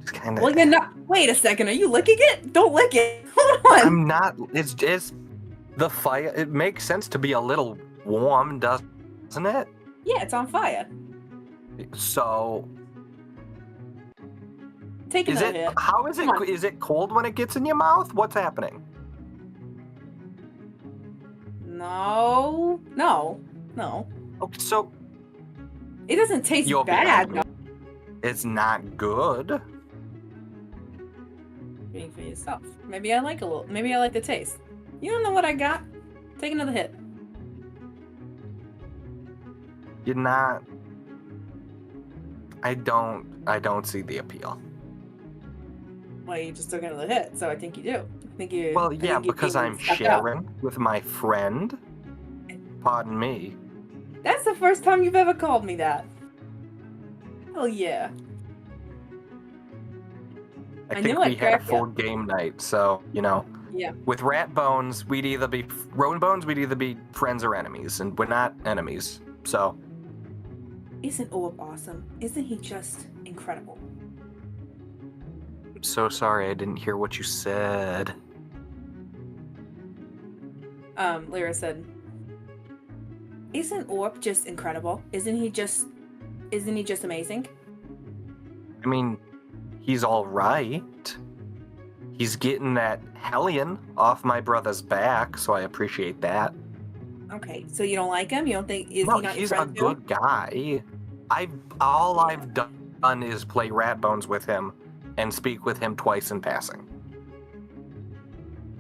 It's kind of. Well, you're not. Wait a second. Are you licking it? Don't lick it. Hold on. I'm not. It's the fire. It makes sense to be a little warm, doesn't it? Yeah, it's on fire. So Take is another it? hit. How is it? Come on. Is it cold when it gets in your mouth? What's happening? No. Okay, so It doesn't taste you're bad. behind me. It's not good. Being for yourself. Maybe I like the taste. You don't know what I got. Take another hit. You're not. I don't see the appeal. Well, you just took another hit, so I think you do. I think you. Well, I think yeah, you're because being I'm stuck up. sharing with my friend. Pardon me. That's the first time you've ever called me that. Oh yeah. I I think knew I'd we had a crack full ya. game night, so you know. Yeah. With rat bones, we'd either be friends or enemies, and we're not enemies. So Isn't Orb awesome? Isn't he just incredible? I'm so sorry I didn't hear what you said. Lyra said, "Isn't Orb just incredible? Isn't he just amazing?" I mean, he's all right. He's getting that hellion off my brother's back, so I appreciate that. Okay, so you don't like him? You don't think is No, he not your he's a friend too? good guy. I've done is play rat bones with him and speak with him twice in passing.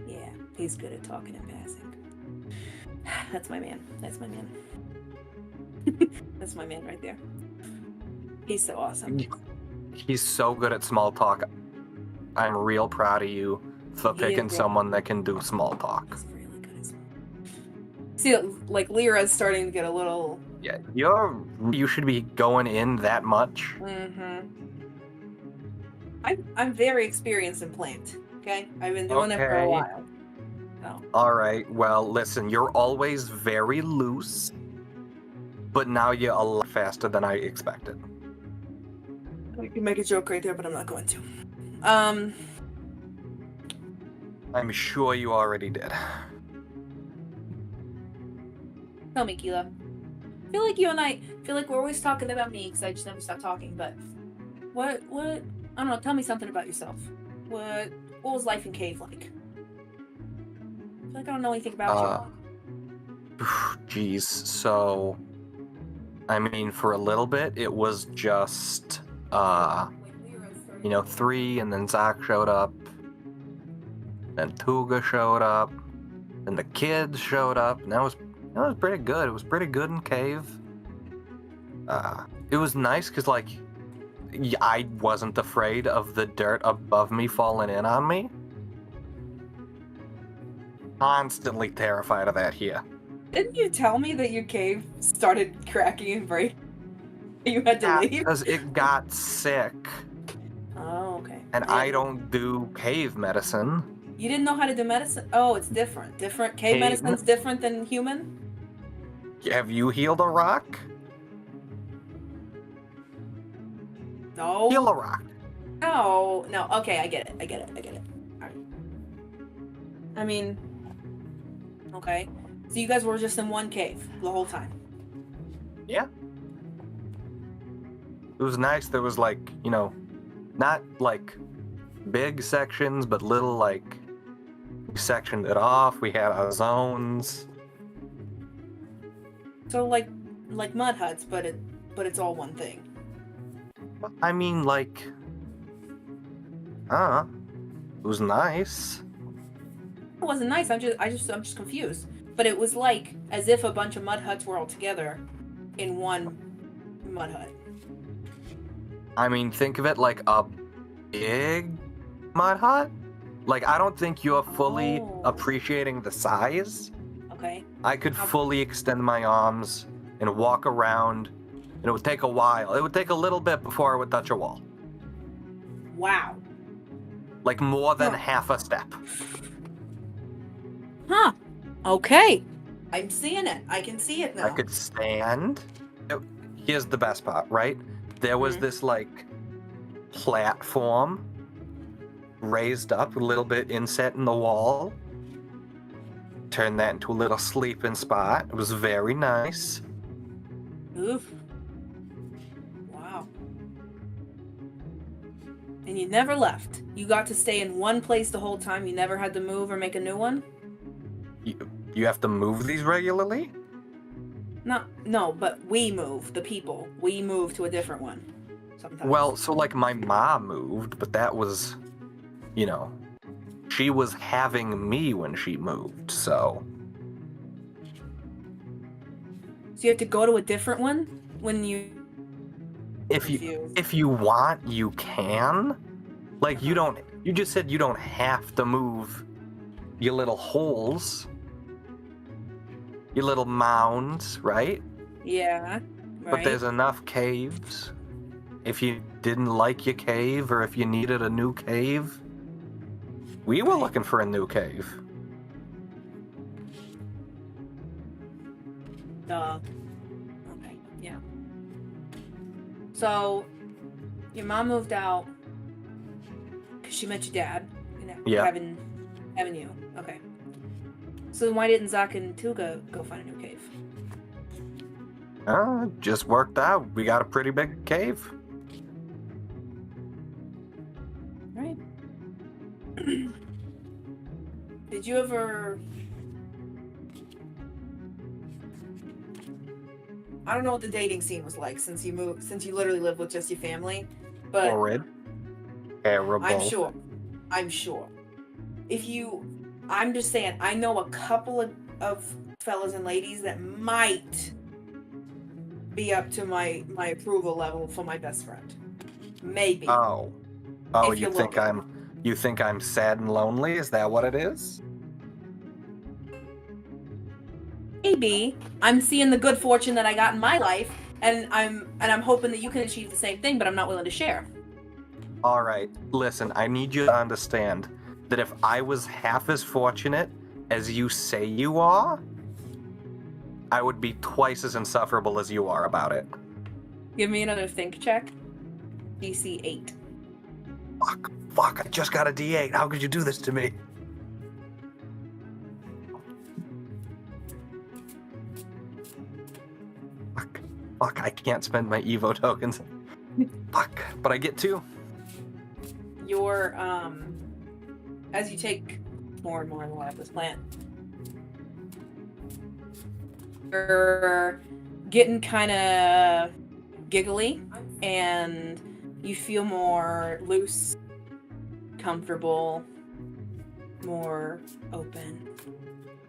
Yeah, he's good at talking in passing. That's my man. That's my man. That's my man right there. He's so awesome. He's so good at small talk. I'm real proud of you for He is picking good. someone that can do small talk. He's really good at small. See, like Lyra's starting to get a little. Yeah, you should be going in that much. Mm-hmm. I'm very experienced in plant. Okay, I've been doing it for a Okay. while. So. All right. Well, listen, you're always very loose, but now you're a lot faster than I expected. I can make a joke right there, but I'm not going to. I'm sure you already did. Tell me, Qeela. I feel like you and I feel like we're always talking about me because I just never stop talking. But what? I don't know. Tell me something about yourself. What was life in cave like? I feel like I don't know anything about you. Jeez. So, I mean, for a little bit, it was just, 3, and then Zach showed up. then Tuga showed up, and the kids showed up, and that was pretty good. It was pretty good in cave. It was nice because, like, I wasn't afraid of the dirt above me falling in on me. Constantly terrified of that here. Didn't you tell me that your cave started cracking and breaking? You had to leave? Because it got sick, Oh, okay. and I don't do cave medicine. You didn't know how to do medicine? Oh, it's different. Different. Cave medicine's different than human? Have you healed a rock? No. Heal a rock. No. No. Okay, I get it. Alright. I mean, okay. So you guys were just in one cave the whole time? Yeah. It was nice. There was, like, you know, not like big sections, but little, like, we sectioned it off. We had our zones. So like mud huts, but it's all one thing. I mean, like, it was nice. It wasn't nice. I'm just confused. But it was like as if a bunch of mud huts were all together in one mud hut. I mean, think of it like a big mud hut. Like, I don't think you're fully appreciating the size. Okay. I could fully extend my arms and walk around, and it would take a while. It would take a little bit before I would touch a wall. Wow. Like, more than half a step. Huh. Okay. I'm seeing it. I can see it now. I could stand. Here's the best part, right? There was this, like, platform raised up a little bit inset in the wall. Turned that into a little sleeping spot. It was very nice. Oof. Wow. And you never left. You got to stay in one place the whole time. You never had to move or make a new one? You have to move these regularly? No, but we move, the people. We move to a different one sometimes. Well, so, like, my mom moved, but that was, you know, she was having me when she moved, so. So you have to go to a different one when you... If you want, you can. Like, you just said you don't have to move your little holes. Your little mounds, right? Yeah, right. But there's enough caves. If you didn't like your cave, or if you needed a new cave, we were looking for a new cave. Duh. Okay, yeah. So, your mom moved out because she met your dad, you know, Yeah. having you. Okay. So then why didn't Zach and Tuga go find a new cave? Just worked out. We got a pretty big cave. Right. Did you ever... I don't know what the dating scene was like since you literally live with just your family, but... Horrid. Terrible. I'm sure. I'm just saying, I know a couple of fellas and ladies that might be up to my approval level for my best friend. Maybe. Oh, If you think I'm sad and lonely? Is that what it is? Maybe. I'm seeing the good fortune that I got in my life, and I'm hoping that you can achieve the same thing, but I'm not willing to share. All right, listen, I need you to understand that if I was half as fortunate as you say you are, I would be twice as insufferable as you are about it. Give me another think check. DC 8. Fuck, I just got a D8. How could you do this to me? Fuck, I can't spend my Evo tokens. Fuck, but I get 2. Your, as you take more and more and more of this plant, you're getting kind of giggly, and you feel more loose, comfortable, more open,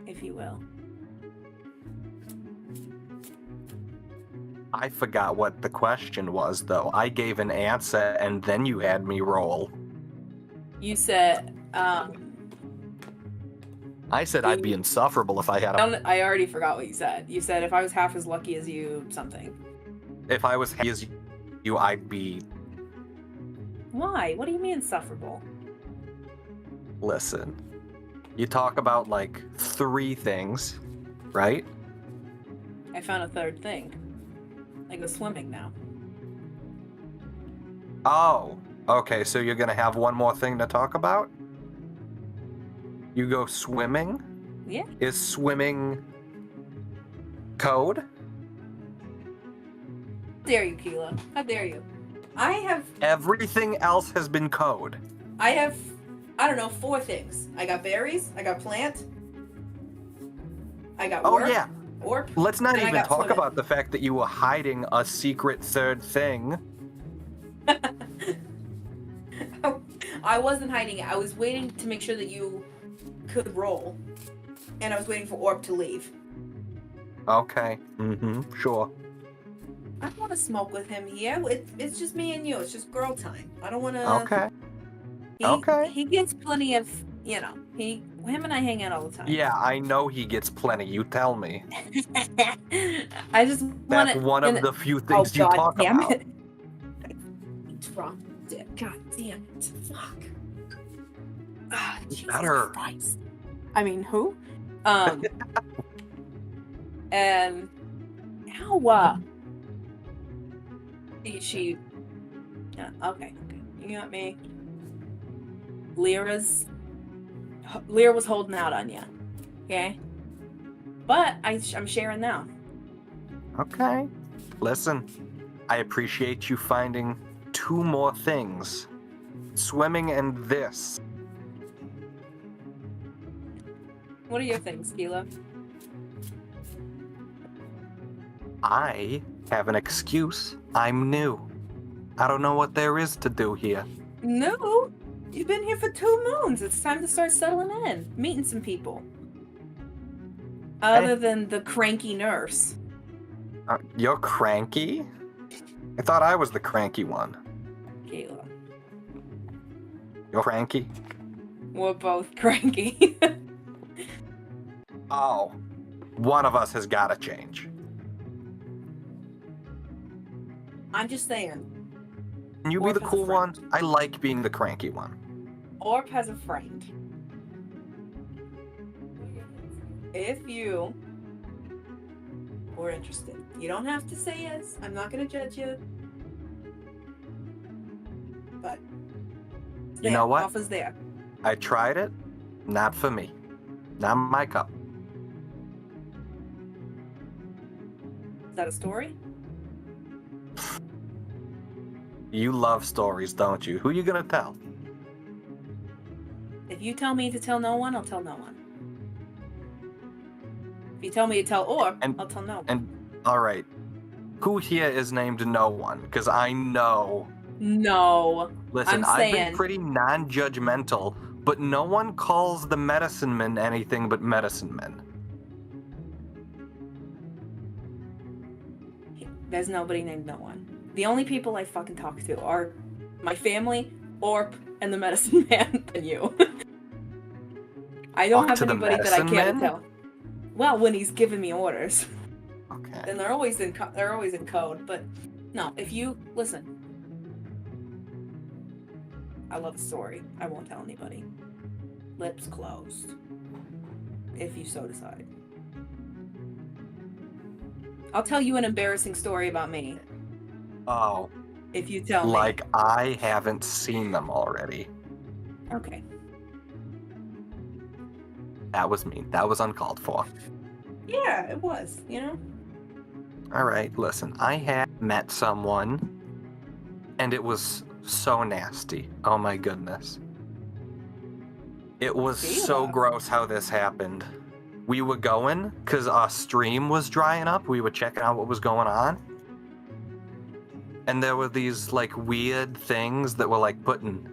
if you will. I forgot what the question was, though. I gave an answer, and then you had me roll. You said, I said I'd be insufferable if I had a... I already forgot what you said. You said if I was half as lucky as you, something. If I was happy as you, I'd be... Why? What do you mean insufferable? Listen. You talk about, like, 3 things, right? I found a third thing. I go swimming now. Oh, okay, so you're gonna have one more thing to talk about? You go swimming? Yeah. Is swimming code? How dare you, Qeela? How dare you? I have, Everything else has been code. I don't know, 4 things. I got berries, I got plant, I got Oh, work, yeah. orb, Let's not and I even got talk swimming. about the fact that you were hiding a secret third thing. I wasn't hiding it. I was waiting to make sure that you could roll. And I was waiting for Orb to leave. Okay. Sure. I don't want to smoke with him here. It's just me and you. It's just girl time. I don't want to... Okay. Okay. He gets plenty of, you know, him and I hang out all the time. Yeah, I know he gets plenty. You tell me. I just want That's to... one of the few things you talk damn about. it. Dropped it. God damn it. Fuck. Ah, Jesus Better. Christ. I mean, who? And how she yeah, okay. You got me. Lyra was holding out on you. Okay? But I'm sharing now. Okay. Listen, I appreciate you finding 2 more things. Swimming and this. What are your things, Qeela? I have an excuse. I'm new. I don't know what there is to do here. No! You've been here for 2 moons. It's time to start settling in. Meeting some people. Other than the cranky nurse. You're cranky? I thought I was the cranky one. Qeela. You're cranky? We're both cranky. Oh. One of us has got to change. I'm just saying. Can you be Orb the has a cool one? friend. I like being the cranky one. Orb has a friend. If you were interested, you don't have to say yes. I'm not going to judge you. But You know what? Offer's there. I tried it. Not for me. Not my cup. Is that a story? You love stories, don't you? Who you gonna tell? If you tell me to tell no one, I'll tell no one. If you tell me to tell Orb, I'll tell no one. And alright. Who here is named No One? Because I know. No. Listen, I'm I've saying. been pretty non-judgmental, but no one calls the medicine men anything but medicine men. There's nobody named No One. The only people I fucking talk to are my family, Orp, and the medicine man, and you. I don't Talk have to the anybody that I medicine can't man? tell. Well, when he's giving me orders, Okay. and they're always in code. But no, if you listen, I love a story. I won't tell anybody. Lips closed. If you so decide. I'll tell you an embarrassing story about me. Oh, If you tell me. like I haven't seen them already. Okay. That was mean. That was uncalled for. Yeah, it was, you know? Alright, listen. I had met someone, and it was so nasty. Oh my goodness. It was so Qeela. gross how this happened. We were going, because our stream was drying up. We were checking out what was going on. And there were these, like, weird things that were, like, putting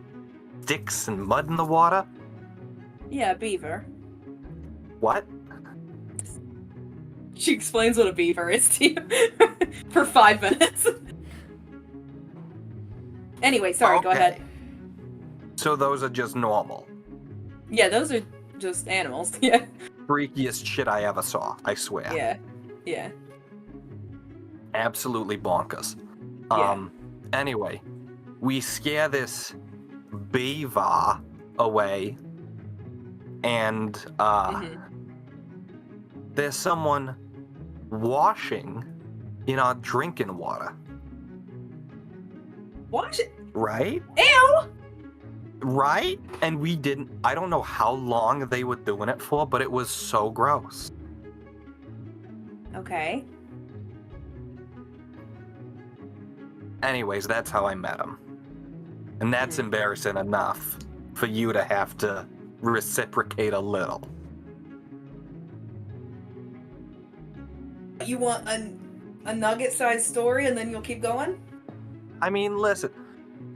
sticks and mud in the water. Yeah, beaver. What? She explains what a beaver is to you for 5 minutes. Anyway, sorry, go ahead. So those are just normal. Yeah, those are just animals. Yeah. Freakiest shit I ever saw, I swear. Yeah. Absolutely bonkers. Yeah. Anyway, we scare this beaver away, and there's someone washing in our drinking water. Watch it. Right? Ew! Right? And we didn't, I don't know how long they were doing it for, but it was so gross. Okay. Anyways, that's how I met him. And that's embarrassing enough for you to have to reciprocate a little. You want a nugget-sized story and then you'll keep going? I mean, listen,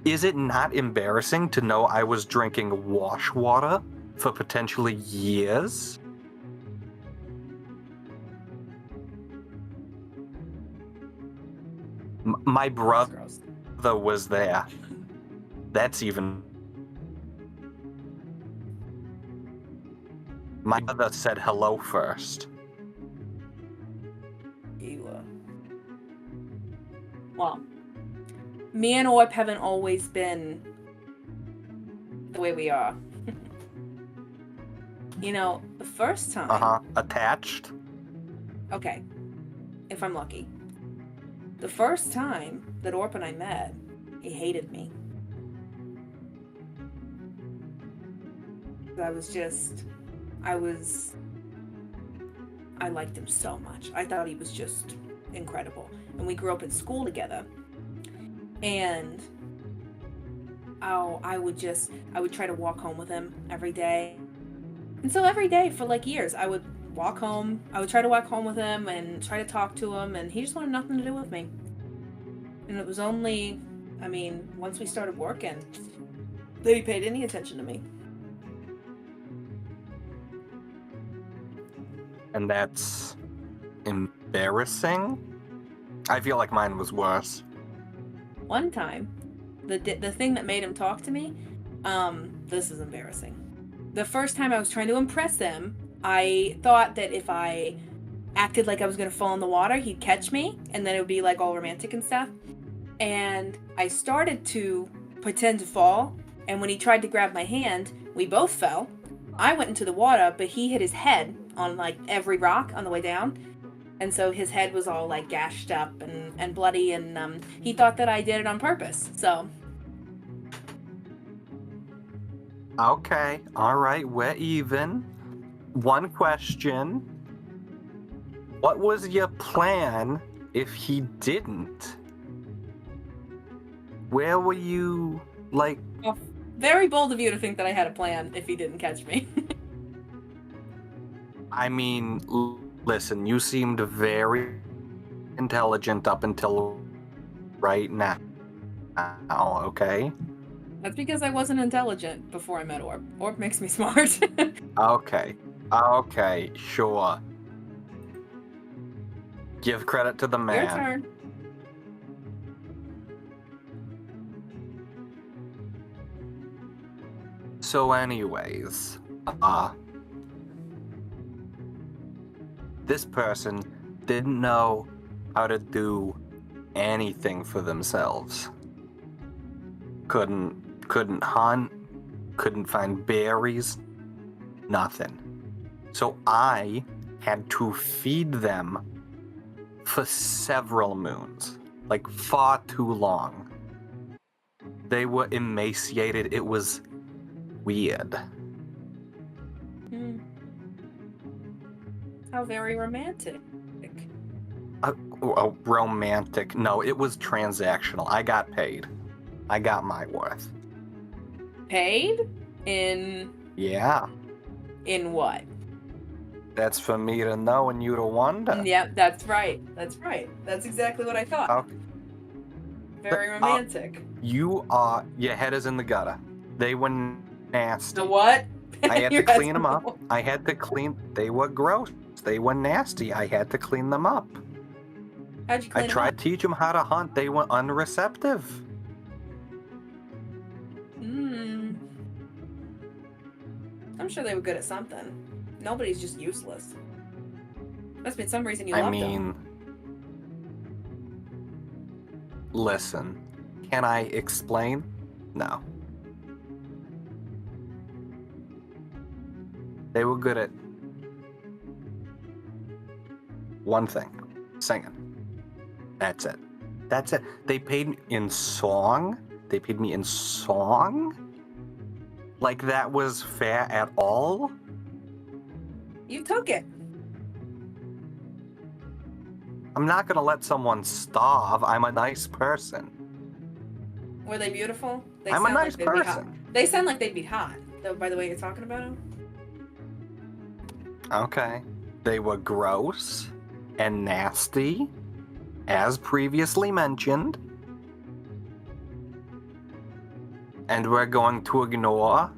is it not embarrassing to know I was drinking wash water for potentially years? My brother was there. That's even... My mother said hello first. Qeela. Well, me and Orp haven't always been the way we are. You know, the first time... Attached? Okay. If I'm lucky. The first time that Orp and I met, he hated me. I liked him so much. I thought he was just incredible. And we grew up in school together. And I would try to walk home with him every day. And so every day for like years, I would try to walk home with him and try to talk to him, and he just wanted nothing to do with me. And it was only, once we started working, that he paid any attention to me. And that's embarrassing? I feel like mine was worse. One time, the thing that made him talk to me, this is embarrassing. The first time I was trying to impress him, I thought that if I acted like I was going to fall in the water, he'd catch me, and then it would be like all romantic and stuff. And I started to pretend to fall, and when he tried to grab my hand, we both fell. I went into the water, but he hit his head on like every rock on the way down. And so his head was all like gashed up and bloody, and he thought that I did it on purpose. So. Okay, alright, we're even. One question. What was your plan if he didn't? Where were you, like... Well, very bold of you to think that I had a plan if he didn't catch me. I mean, listen, you seemed very intelligent up until right now, okay? That's because I wasn't intelligent before I met Orb. Orb makes me smart. Okay, sure. Give credit to the man. Your turn. So anyways, this person didn't know how to do anything for themselves. Couldn't hunt, couldn't find berries, nothing. So I had to feed them for several moons, like far too long. They were emaciated. It was weird. How very romantic. Romantic. No, it was transactional. I got paid. I got my worth. Paid? In... Yeah. In what? That's for me to know and you to wonder. Yep, that's right. That's right. That's exactly what I thought. Okay. Very romantic. Your head is in the gutter. They were nasty. The what? I had to Your clean them husband- up. I had to clean. They were gross. They were nasty. I had to clean them up. How'd you I clean tried them to teach them how to hunt. They were unreceptive. up? I'm sure they were good at something. Nobody's just useless. Must be some reason you I loved mean, them. listen. Can I explain? No. They were good at one thing: singing. That's it. That's it. They paid me in song. They paid me in song. Like that was fair at all? You took it. I'm not gonna let someone starve. I'm a nice person. Were they beautiful? They I'm a sound nice like they'd be hot. person. They sound like they'd be hot, though, by the way you're talking about them. Okay. They were gross and nasty, as previously mentioned. And we're going to ignore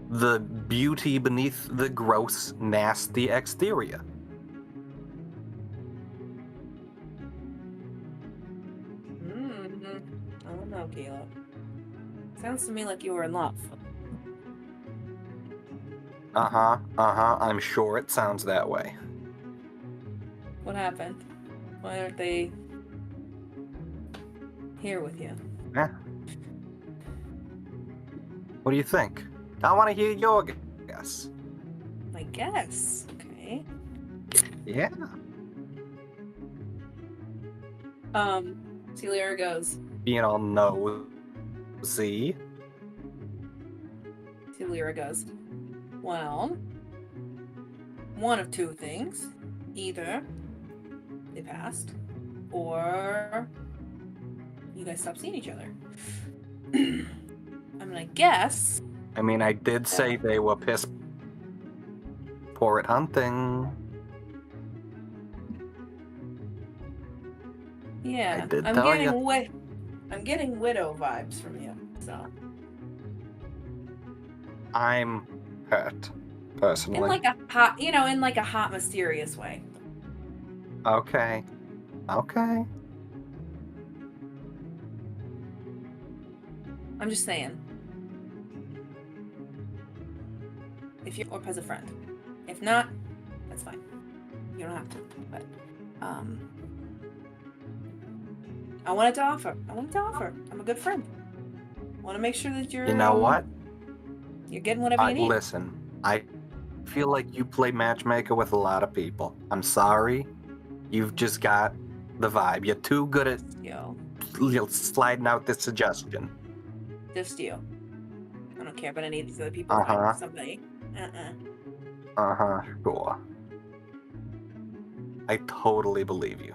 the beauty beneath the gross, nasty exterior. I don't know, Qeela. Sounds to me like you were in love. I'm sure it sounds that way. What happened? Why aren't they here with you? Yeah. What do you think? I want to hear your guess. I guess. Okay. Yeah. Celia goes. Being all nosy. Celia goes. Well, one of two things. Either they passed, or you guys stopped seeing each other. I'm gonna guess. I mean, I did say they were piss poor at hunting. Yeah, I did I'm tell getting ya. I'm getting widow vibes from you. So I'm hurt, personally. in like a hot, in like a hot, mysterious way. Okay. Okay. I'm just saying. If you're or as a friend. If not, that's fine. You don't have to. But I wanted to offer. I'm a good friend. I want to make sure that you're You know what? You're getting whatever you need. Listen, I feel like you play matchmaker with a lot of people. I'm sorry. You've just got the vibe. You're too good at sliding out this suggestion. Just you. I don't care about any of these other people. Uh-huh. Find somebody. Sure. I totally believe you.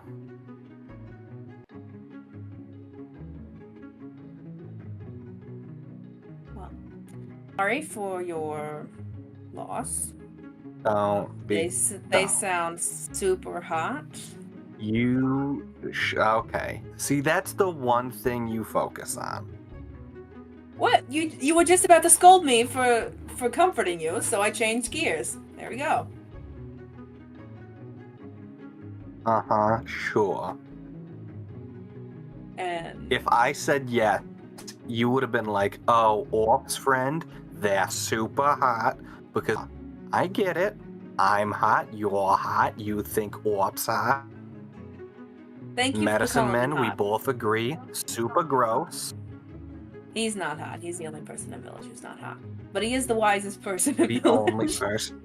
Well, sorry for your loss. Don't be. They sound super hot. Okay. See, that's the one thing you focus on. What? You were just about to scold me for comforting you, so I changed gears. There we go. Sure. And If I said yes, you would have been like, oh, Orp's friend, they're super hot. Because I get it. I'm hot, you're hot, you think Orp's hot. thank you Medicine for calling men, him we hot. both agree. Super gross. He's not hot. He's the only person in Village who's not hot. But he is the wisest person in The Village. only person.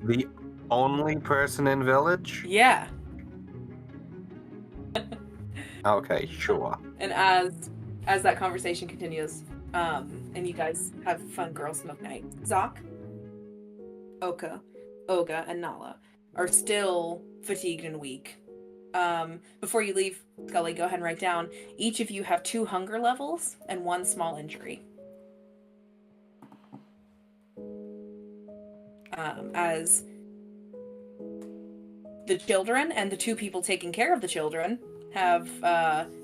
The only person in Village? Yeah. Okay, sure. And as that conversation continues, and you guys have fun girl smoke night, Zoc, Oka, Oga, and Nala are still fatigued and weak. Before you leave, Skullie, go ahead and write down. Each of you have 2 hunger levels and 1 small injury. As the children and the 2 people taking care of the children have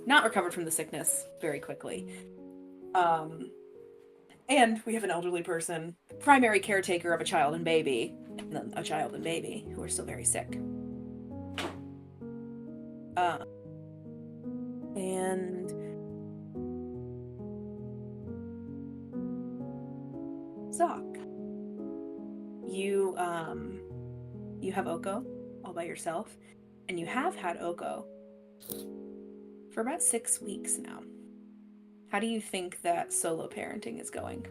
not recovered from the sickness very quickly. And we have an elderly person, primary caretaker of a child and baby, and then a child and baby who are still very sick. And Zoc, you have Oko all by yourself, and you have had Oko for about 6 weeks now. How do you think that solo parenting is going?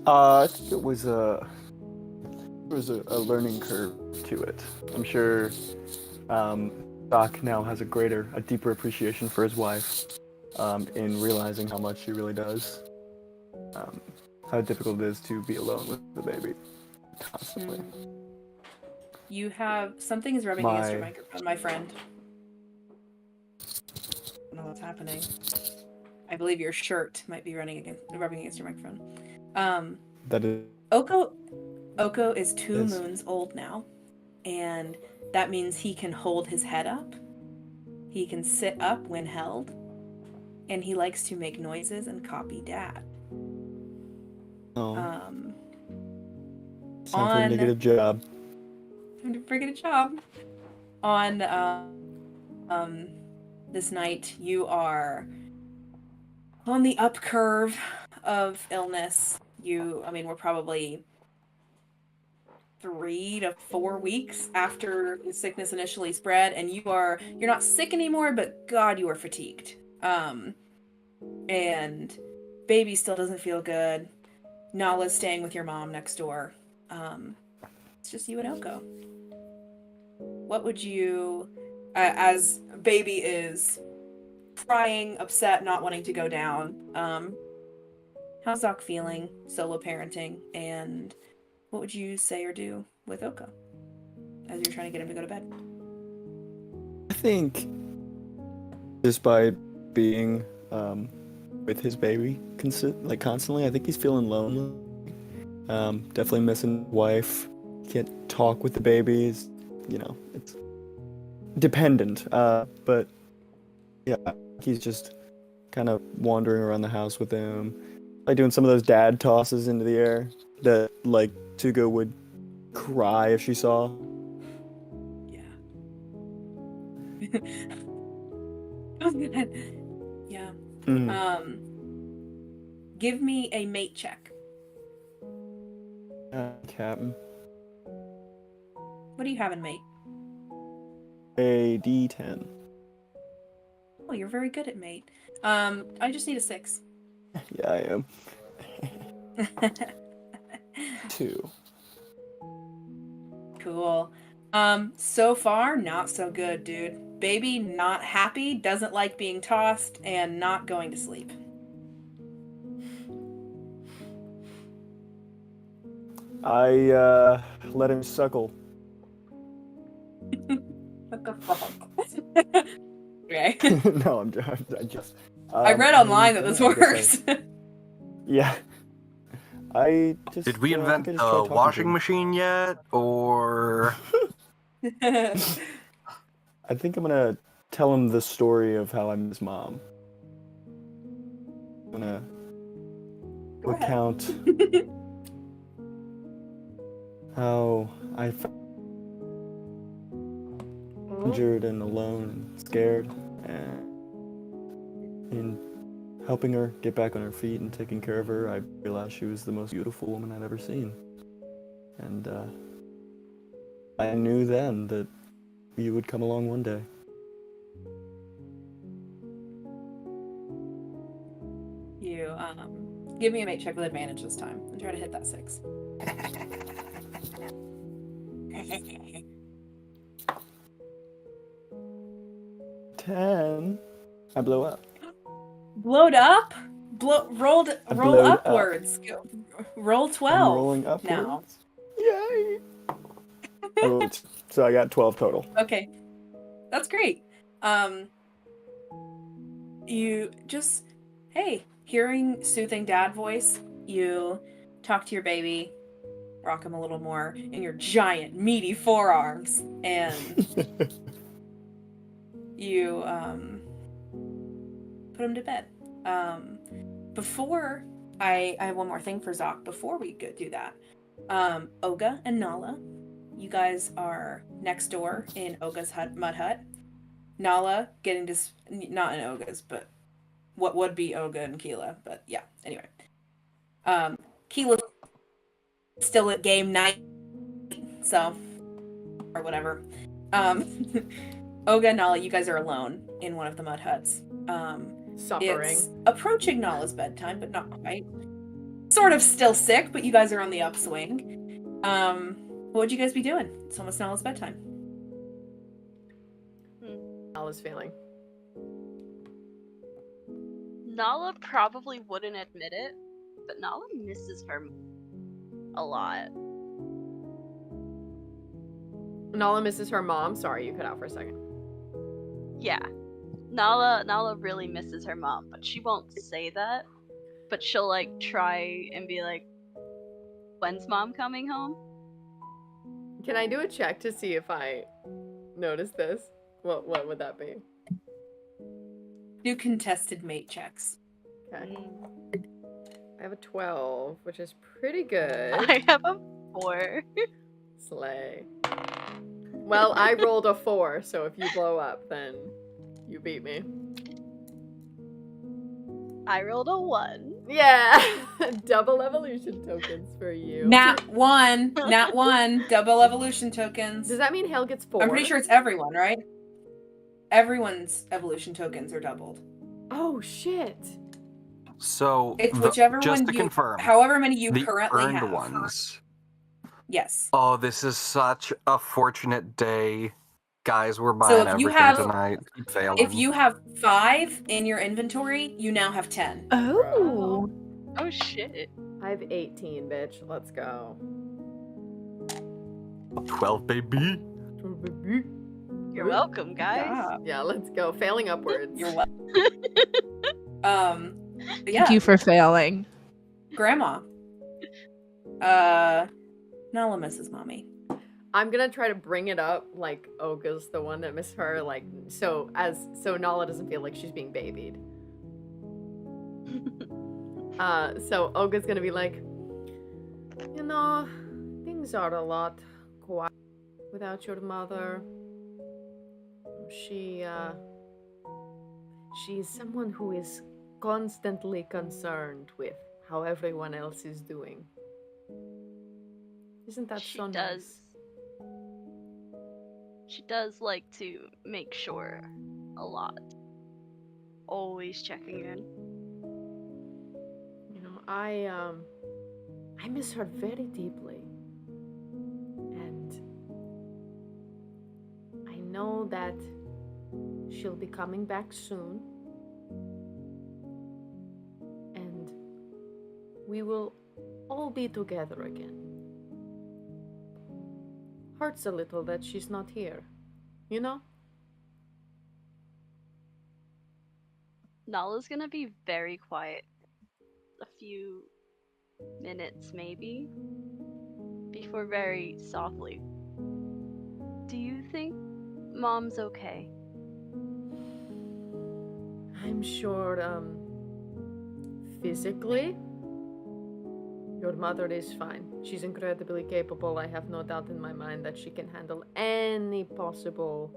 I think it was a learning curve to it. I'm sure Doc now has a deeper appreciation for his wife, in realizing how much she really does. How difficult it is to be alone with the baby constantly. You have something is rubbing against your microphone, my friend. I don't know what's happening. I believe your shirt might be rubbing against your microphone. That is. Oko is 2 moons old now, and that means he can hold his head up. He can sit up when held, and he likes to make noises and copy Dad. Time for him to get a job. Time to get a job. On this night, you are on the up curve of illness. We're probably 3 to 4 weeks after the sickness initially spread, and you're not sick anymore, but God, you are fatigued. And baby still doesn't feel good. Nala's staying with your mom next door. It's just you and Oko. What would you, as baby is crying, upset, not wanting to go down, how's Zoc feeling, solo parenting, and what would you say or do with Oko as you're trying to get him to go to bed? I think just by being with his baby constantly, I think he's feeling lonely. Definitely missing his wife. Can't talk with the babies. It's dependent. But yeah, he's just kind of wandering around the house with him, like doing some of those dad tosses into the air that like Tuga would cry if she saw. Yeah. That was good. Yeah. Give me a mate check. Captain. What do you have in mate? A D10. Oh, you're very good at mate. I just need a 6. Yeah, I am. 2. Cool. So far, not so good, dude. Baby not happy, doesn't like being tossed, and not going to sleep. I let him suckle. What the fuck? Okay. No, I'm just. I read online that this works. Yeah. I just. Did we invent the washing machine yet, or? I think I'm gonna tell him the story of how I met his mom. I'm gonna recount how I felt injured and alone and scared, and in helping her get back on her feet and taking care of her, I realized she was the most beautiful woman I'd ever seen. And I knew then that you would come along one day. You give me a mate check with advantage this time and try to hit that 6. 10. I blow up. Blowed up? Rolled upwards. Up. Roll 12. I'm rolling upwards. Now. Yay! So I got 12 total. Okay. That's great. You just, hey, hearing soothing dad voice, you talk to your baby, rock him a little more in your giant, meaty forearms, and you put him to bed. before I have one more thing for Zoc before we go do that. Oga and Nala, you guys are next door in Oga's mud hut. Nala getting to not in Oga's, but what would be Oga and Qeela, but yeah. Anyway, Qeela's still at game night, so or whatever. Oga and Nala, you guys are alone in one of the mud huts. Suffering. It's approaching Nala's bedtime, but not quite. Sort of still sick, but you guys are on the upswing. What would you guys be doing? It's almost Nala's bedtime. Nala's feeling. Nala probably wouldn't admit it, but Nala misses her a lot. Nala misses her mom. Sorry, you cut out for a second. Yeah. Nala really misses her mom, but she won't say that. But she'll like try and be like, when's mom coming home? Can I do a check to see if I notice this? What would that be? Do contested mate checks. Okay. I have a 12, which is pretty good. I have a 4. Slay. Well, I rolled a 4, so if you blow up, then you beat me. I rolled a 1. Yeah! Double evolution tokens for you. Nat 1, double evolution tokens. Does that mean Hale gets 4? I'm pretty sure it's everyone, right? Everyone's evolution tokens are doubled. Oh, shit. So, It's whichever just one to you, confirm, however many you the currently earned have. ones. Yes. Oh, this is such a fortunate day. Guys, we're So buying if you everything have- tonight. Keep failing. If you have 5 in your inventory, you now have 10. Oh. Oh shit. I have 18, bitch. Let's go. 12, baby. You're welcome, guys. Yeah, let's go. Failing upwards. You're welcome. But yeah, Thank you for failing. Grandma. Nala misses mommy. I'm gonna try to bring it up like Oga's the one that missed her, like so Nala doesn't feel like she's being babied. So Oga's gonna be like, you know, things are a lot quiet without your mother. She is someone who is constantly concerned with how everyone else is doing. Isn't that She so does. nice? She does like to make sure a lot. Always checking in. You know, I miss her very deeply. And I know that she'll be coming back soon. And we will all be together again. Hurts a little that she's not here, you know? Nala's gonna be very quiet. A few minutes, maybe. Before very softly. Do you think Mom's okay? I'm sure, physically, your mother is fine. She's incredibly capable. I have no doubt in my mind that she can handle any possible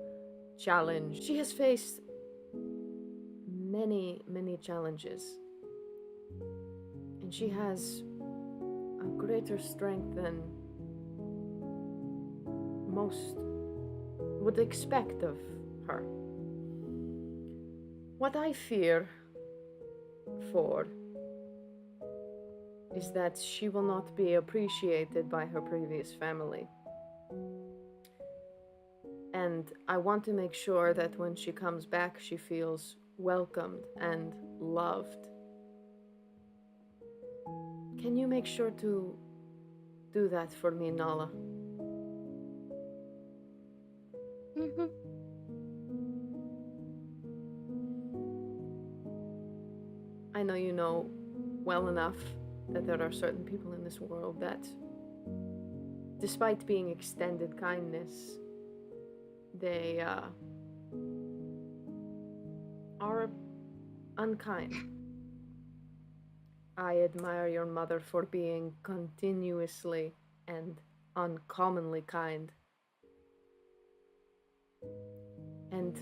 challenge. She has faced many, many challenges. And she has a greater strength than most would expect of her. What I fear for is that she will not be appreciated by her previous family. And I want to make sure that when she comes back, she feels welcomed and loved. Can you make sure to do that for me, Nala? Mm-hmm. I know you know well enough that there are certain people in this world that, despite being extended kindness, they are unkind. I admire your mother for being continuously and uncommonly kind. And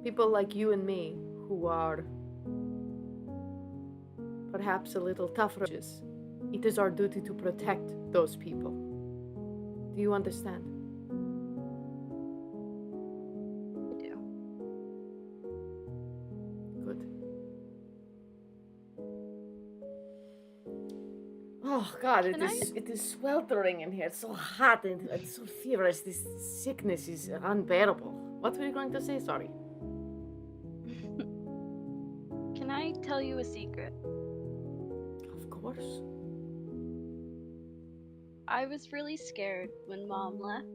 people like you and me, who are perhaps a little tougher, it is our duty to protect those people. Do you understand? I do. Good. Oh God, it is sweltering in here. It's so hot and it's so feverish. This sickness is unbearable. What were you going to say? Sorry. Can I tell you a secret? Of course. I was really scared when Mom left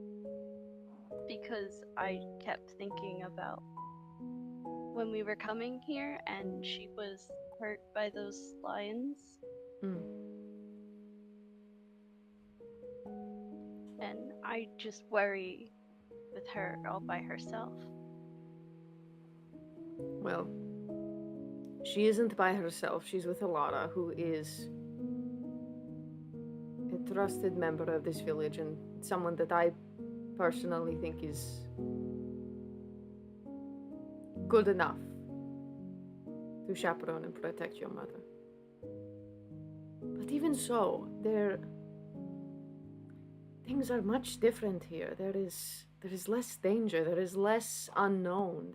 because I kept thinking about when we were coming here and she was hurt by those lions. And I just worry with her all by herself. Well, she isn't by herself. She's with Alara, who is a trusted member of this village and someone that I personally think is good enough to chaperone and protect your mother. But even so, things are much different here. There is less danger. There is less unknown.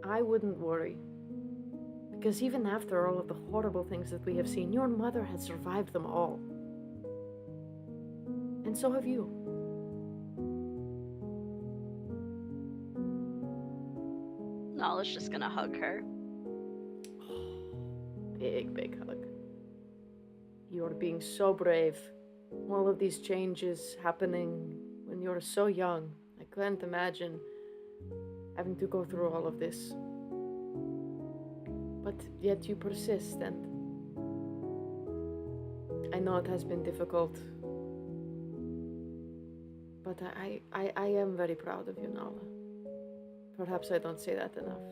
I wouldn't worry. Because even after all of the horrible things that we have seen, your mother has survived them all. And so have you. Nala's just gonna hug her. Big hug. You are being so brave. All of these changes happening when you're so young. I couldn't imagine having to go through all of this. But yet you persist, and I know it has been difficult. But I am very proud of you, Nala. Perhaps I don't say that enough.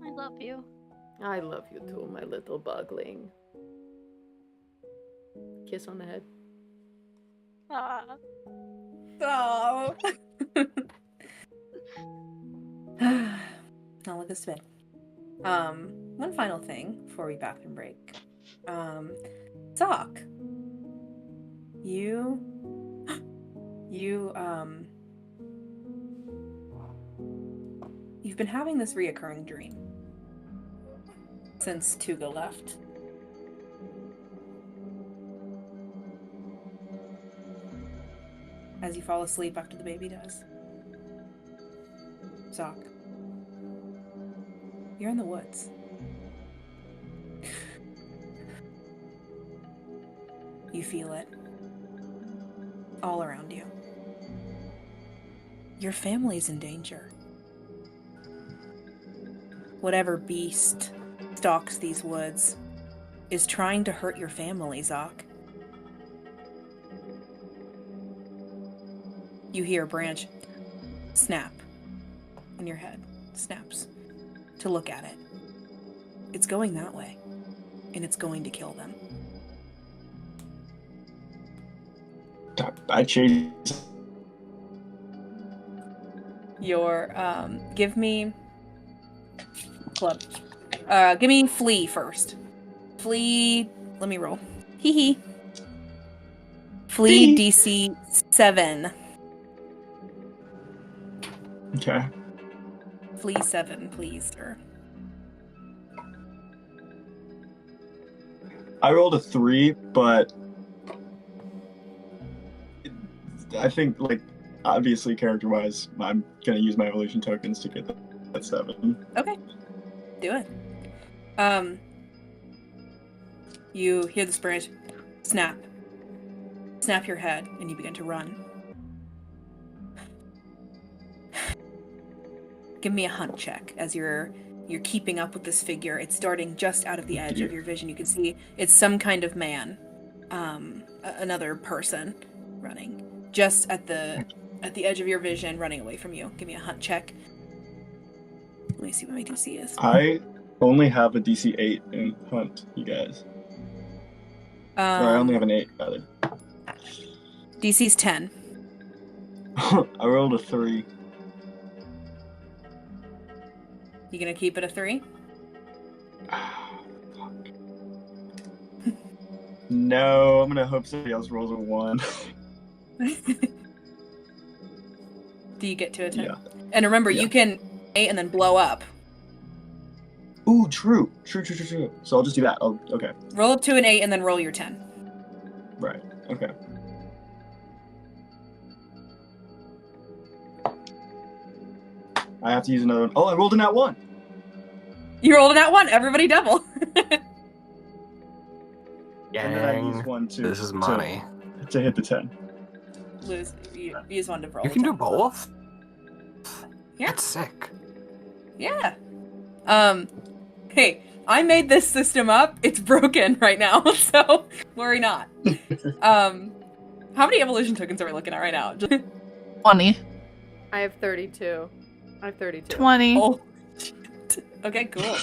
I love you. I love you too, my little bugling. Kiss on the head. Ah. Oh. Nala goes to bed. One final thing before we bathroom break. Doc, you've been having this reoccurring dream since Tuga left. As you fall asleep after the baby does. Zoc, you're in the woods. You feel it all around you. Your family's in danger. Whatever beast stalks these woods is trying to hurt your family, Zoc. You hear a branch snap on your head. Snaps. To look at it. It's going that way. And it's going to kill them. I chase. Give me club. Give me flee first. Flee. Let me roll. Hee hee. Flee DC 7. Okay. Flee 7, please, sir. I rolled a 3, but I think, like, obviously, character-wise, I'm gonna use my evolution tokens to get that 7. Okay. Do it. You hear this branch snap. Snap your head, and you begin to run. Give me a hunt check as you're keeping up with this figure. It's darting just out of the edge of your vision. You can see it's some kind of man, another person running just at the edge of your vision, running away from you. Give me a hunt check. Let me see what my DC is. I only have a DC 8 in Hunt, you guys. Or I only have an 8, rather. DC's 10. I rolled a 3. You gonna keep it a 3? No, I'm gonna hope somebody else rolls a 1. Do you get to a 10? Yeah. And remember, Yeah. you can 8 and then blow up. Ooh, true. True. So I'll just do that. Oh, okay. Roll up to an 8 and then roll your 10. Right. Okay. I have to use another one. Oh, I rolled a nat 1. You rolled a nat 1. Everybody double. And then I use one to This is money. to hit the 10. You use one to roll. You can a do 10. both? Yeah. That's sick. Yeah. Hey, I made this system up. It's broken right now, so worry not. How many evolution tokens are we looking at right now? 20. I have 32. I have 32. 20. Oh. Okay, cool.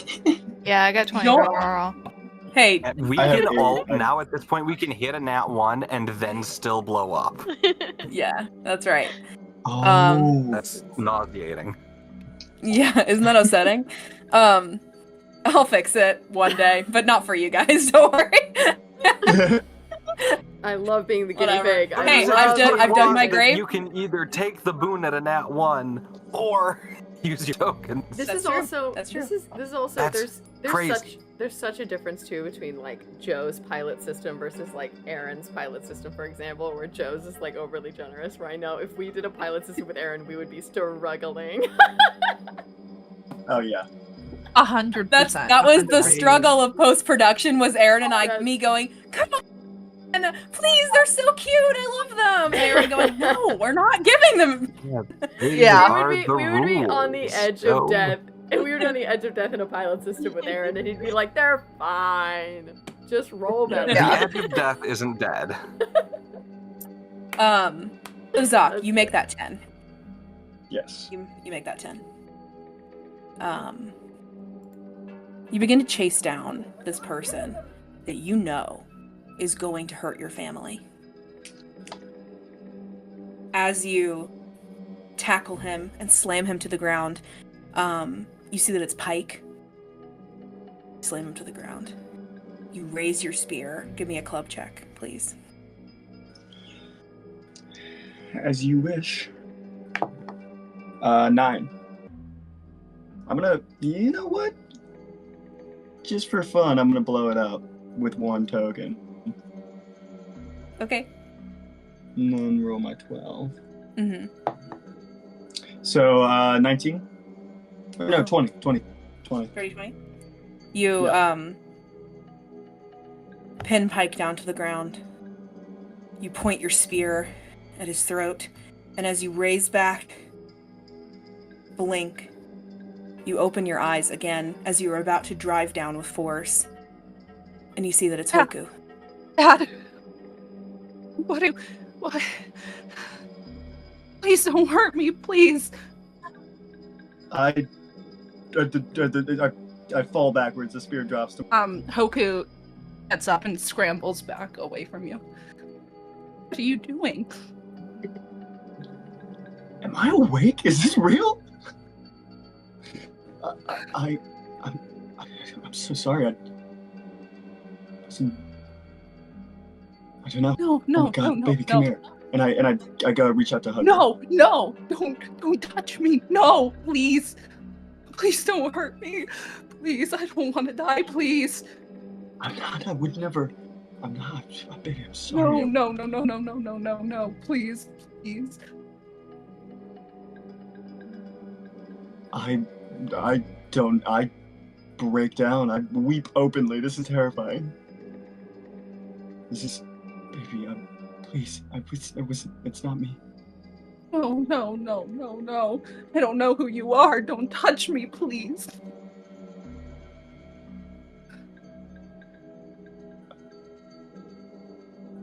Yeah, I got 20. Yo- Girl. Hey, We I have can eight. all now at this point we can hit a nat 1 and then still blow up. yeah, that's right. Oh. That's nauseating. Yeah, isn't that upsetting? I'll fix it one day, but not for you guys, don't worry. I love being the guinea Whatever. pig. Hey, love I've done my That grave. You can either take the boon at a nat 1 or use your tokens. This That's is true. also That's true. this is also That's there's crazy. there's such a difference too between like Joe's pilot system versus like Aaron's pilot system, for example, where Joe's is like overly generous. Where I know if we did a pilot system with Aaron, we would be struggling. Oh yeah. 100%. That was the 100%. struggle of post-production, was Aaron and I, Yes. me going, come on, please, they're so cute, I love them. And Aaron going, no, we're not giving them. Yeah. we would be on the edge of death, and we would be on the edge of death in a pilot system with Aaron, and he'd be like, "They're fine, just roll them." The Yeah. edge of death isn't dead. Zach, you make that 10. Yes. You make that 10. You begin to chase down this person that you know is going to hurt your family. As you tackle him and slam him to the ground, you see that it's Pike. Slam him to the ground. You raise your spear. Give me a club check, please. As you wish. 9. I'm gonna. You know what? Just for fun, I'm gonna blow it up with 1 token. Okay. And then roll my 12. Mm-hmm. So 19. No, 20. 20. 30-20. You pin Pike down to the ground. You point your spear at his throat, and as you raise back, blink, you open your eyes again as you are about to drive down with force, and you see that it's Hoku. Dad. What? Please don't hurt me, please. I fall backwards. The spear drops to. Hoku gets up and scrambles back away from you. What are you doing? Am I awake? Is this real? I'm so sorry. I don't know. No, Oh my God, no, baby, no, come no. here. And I go reach out to hug. No, don't touch me. No, please. Please don't hurt me. Please, I don't want to die, please. I'm not. I would never. I'm not. Baby, I'm sorry. No, please. I break down. I weep openly. This is terrifying. This is, baby. Please. It's not me. No. I don't know who you are. Don't touch me, please.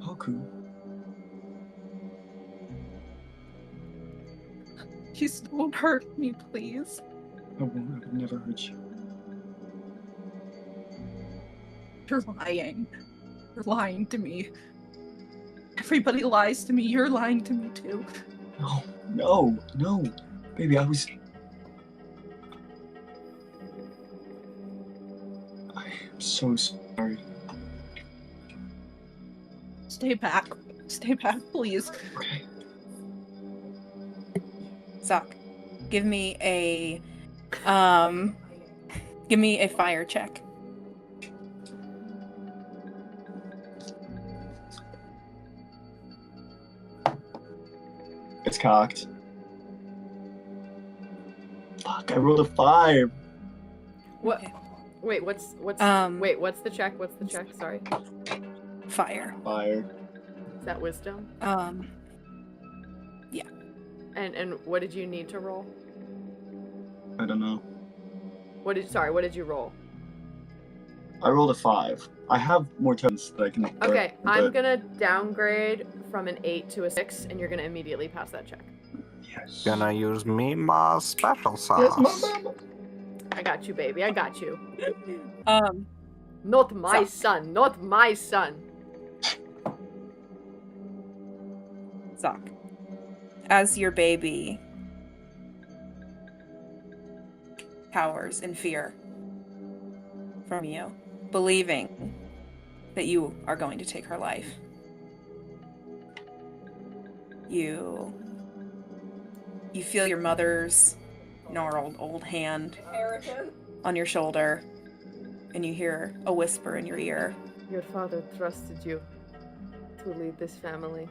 Hoku. Please don't hurt me, please. I won't. I would never hurt you. You're lying. You're lying to me. Everybody lies to me. You're lying to me too. No. Baby, I am so sorry. Stay back. Stay back, please. Okay. Zoc, give me a fire check. It's cocked. Fuck, I rolled a 5. What? Okay. Wait, what's what's the check? What's the check? Sorry. Fire. Fire. Is that wisdom? Yeah. And what did you need to roll? I don't know. What did you roll? I rolled a 5. I have more tokens that I can. Okay, but I'm gonna downgrade from an 8 to a 6, and you're gonna immediately pass that check. Yes. Gonna use Mima's special Yes, sauce. mama. I got you, baby. I got you. Not my Zoc. son. Not my son. Zoc, as your baby cowers in fear from you, believing that you are going to take her life, you feel your mother's gnarled old hand on your shoulder, and you hear a whisper in your ear. Your father trusted you to lead this family.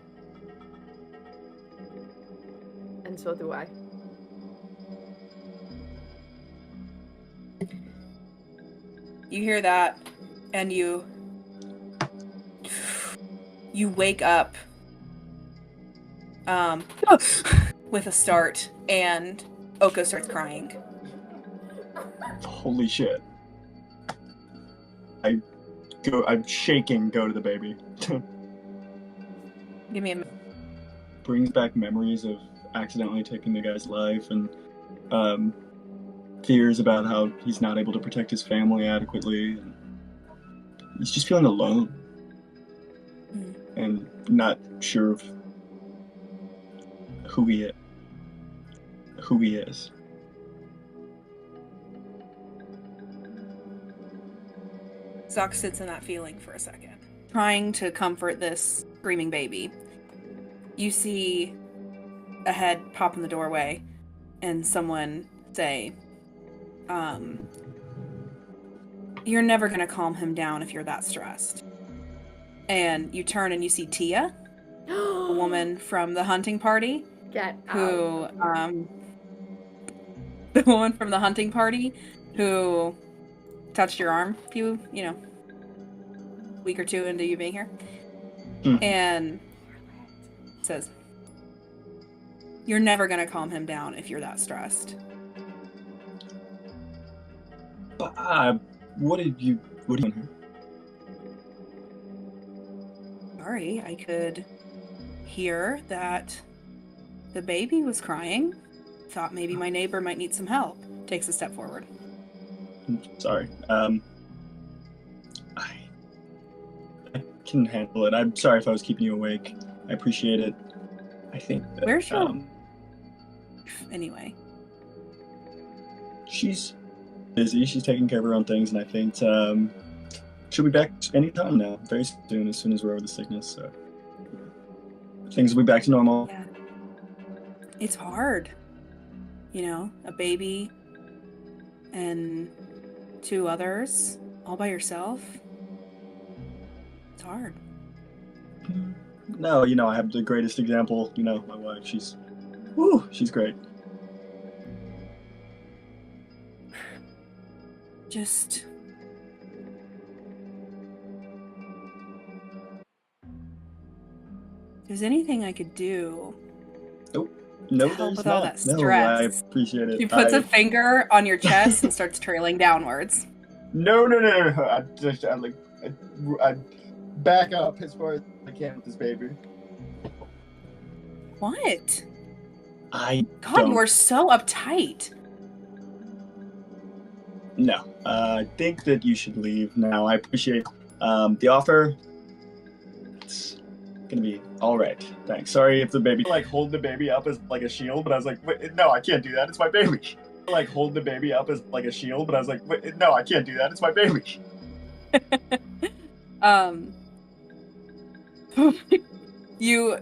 And so do I. You hear that, and you wake up with a start, and Oko starts crying. Holy shit. I'm shaking, go to the baby. Give me a minute. Brings back memories of accidentally taking the guy's life, and fears about how he's not able to protect his family adequately. And he's just feeling alone. And not sure of who he is. Zoc sits in that feeling for a second, trying to comfort this screaming baby. You see a head pop in the doorway, and someone say, "You're never gonna calm him down if you're that stressed." And you turn and you see Tia, a woman from the hunting party, Get who, out. the woman from the hunting party who touched your arm a few, week or two into you being here, and says, "You're never gonna calm him down if you're that stressed." But what are you doing here? Sorry, I could hear that the baby was crying. Thought maybe my neighbor might need some help. Takes a step forward. Sorry. I can handle it. I'm sorry if I was keeping you awake. I appreciate it. I think that, Where's your... Anyway. She's busy. She's taking care of her own things, and I think she'll be back anytime now. Very soon, as soon as we're over the sickness. So things will be back to normal. Yeah. It's hard. A baby and 2 others all by yourself. It's hard. No, I have the greatest example. My wife. She's great. Just... If there's anything I could do... No, help there's with all not. that No, stress. I appreciate it. She puts a finger on your chest and starts trailing downwards. No. I back up as far as I can with this baby. What? I God, don't. you are so uptight. No, I think that you should leave now. I appreciate the offer. It's gonna be all right. Thanks. Sorry if the baby hold the baby up as like a shield, but I was like, wait, no, I can't do that. It's my baby. Hold the baby up as like a shield, but I was like, wait, no, I can't do that. It's my baby. You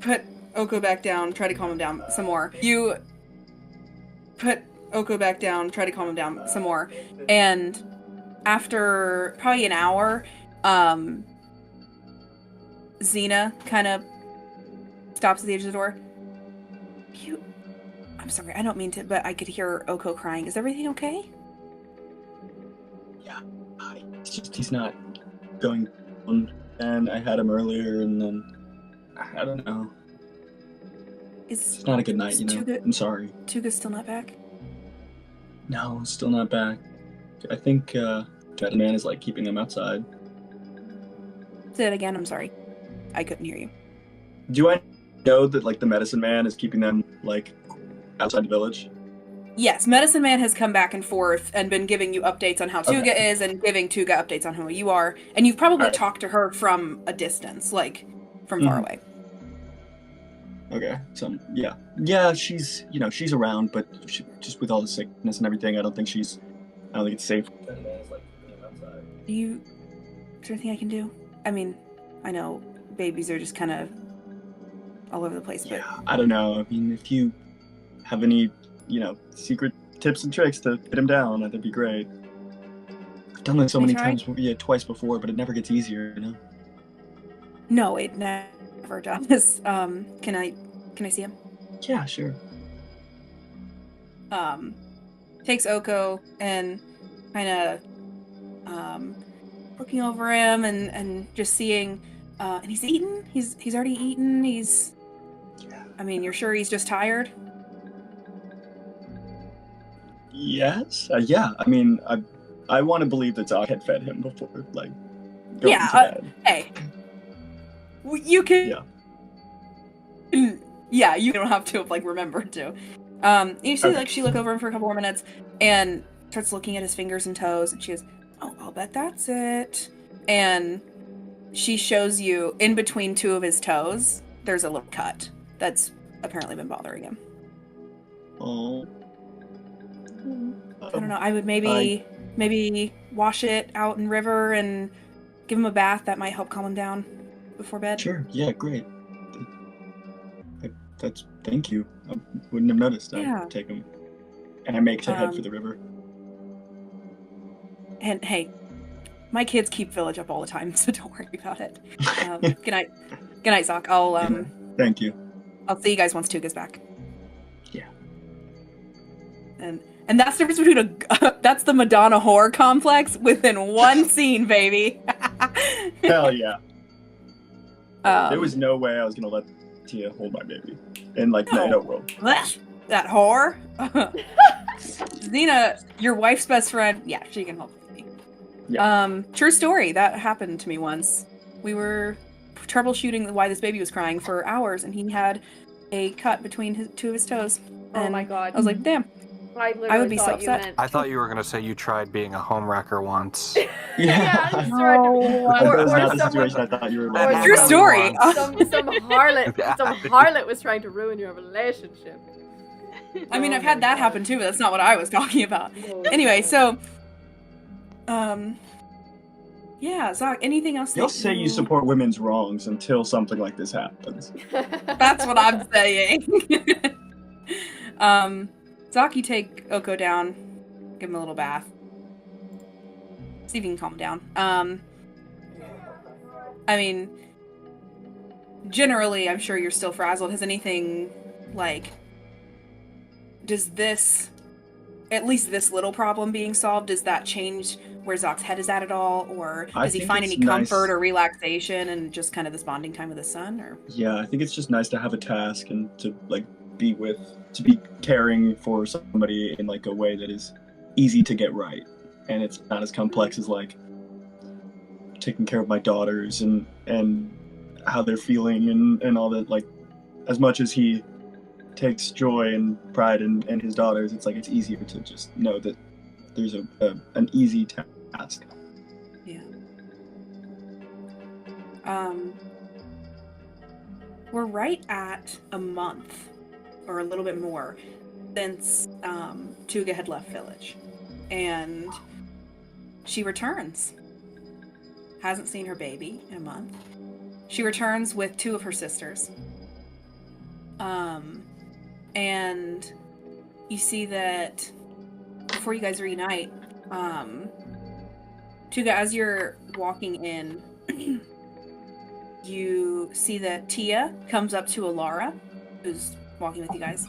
put Oko back down, try to calm him down some more. You put Oko back down, try to calm him down some more. And after probably an hour, Xena kind of stops at the edge of the door. I'm sorry, I don't mean to, but I could hear Oko crying. Is everything okay? Yeah, it's just he's not going on. And I had him earlier, and then I don't know. It's not a good night, you know. Tuga, I'm sorry. Tuga's still not back? No, still not back. I think Caveman is like keeping them outside. Say it again, I'm sorry. I couldn't hear you. Do I know that like the medicine man is keeping them like outside the village? Yes, Medicine Man has come back and forth and been giving you updates on how Tuga Okay. is and giving Tuga updates on who you are. And you've probably talked to her from a distance, like from far away. Okay, so yeah, she's she's around, but just with all the sickness and everything, I don't think it's safe. Is there anything I can do? I mean, I know babies are just kind of all over the place, but I don't know. I mean, if you have any secret tips and tricks to get him down, that'd be great. I've done this so many times, twice before, but it never gets easier, you know? No, it never does. Can I see him? Yeah, sure. Takes Oko and kind of looking over him and just seeing, and he's eaten. He's already eaten. I mean, you're sure he's just tired? Yes. Yeah. I mean, I want to believe that Doc had fed him before, like, going to bed. Hey. You can... Yeah, you don't have to have, like, remembered to. You see, like, she look over him for a couple more minutes and starts looking at his fingers and toes, and she goes, oh, I'll bet that's it. And she shows you, in between two of his toes, there's a little cut that's apparently been bothering him. Oh. I don't know, I would maybe wash it out in river and give him a bath. That might help calm him down before bed. Sure, yeah, great. Thank you. I wouldn't have noticed. Yeah. I'd take him. And I make to head for the river. And hey, my kids keep village up all the time, so don't worry about it. Good night, Zoc. Thank you. I'll see you guys once Tuga's back. Yeah. And that's the difference between that's the Madonna horror complex within one scene, baby. Hell yeah. There was no way I was gonna let Tia hold my baby in like no world. That whore. Xena, your wife's best friend. Yeah, she can hold me. Yeah. True story. That happened to me once. We were troubleshooting why this baby was crying for hours, and he had a cut between two of his toes. And oh my god! I was like, damn. I would be so upset. I thought you were going to say you tried being a homewrecker once. Yeah, That was not the situation I thought you were Or true story. Some harlot was trying to ruin your relationship. I mean, I've had that happen too, but that's not what I was talking about. Anyway, so, yeah, Zoc, anything else? You'll say you support women's wrongs until something like this happens. That's what I'm saying. Zoc, you take Oko down, give him a little bath. See if you can calm him down. I mean, generally, I'm sure you're still frazzled. Has anything, like, does this, at least this little problem being solved, does that change where Zoc's head is at all? Or does he find any comfort or relaxation and just kind of this bonding time with his son? Or yeah, I think it's just nice to have a task and to, like, be caring for somebody in like a way that is easy to get right, and it's not as complex as like taking care of my daughters and how they're feeling and all that. Like, as much as he takes joy and pride in his daughters, it's like it's easier to just know that there's an easy task. Yeah. We're right at a month, or a little bit more, since Tuga had left village. And she returns. Hasn't seen her baby in a month. She returns with 2 of her sisters. And you see that before you guys reunite, Tuga, as you're walking in, you see that Tia comes up to Alara, who's walking with you guys,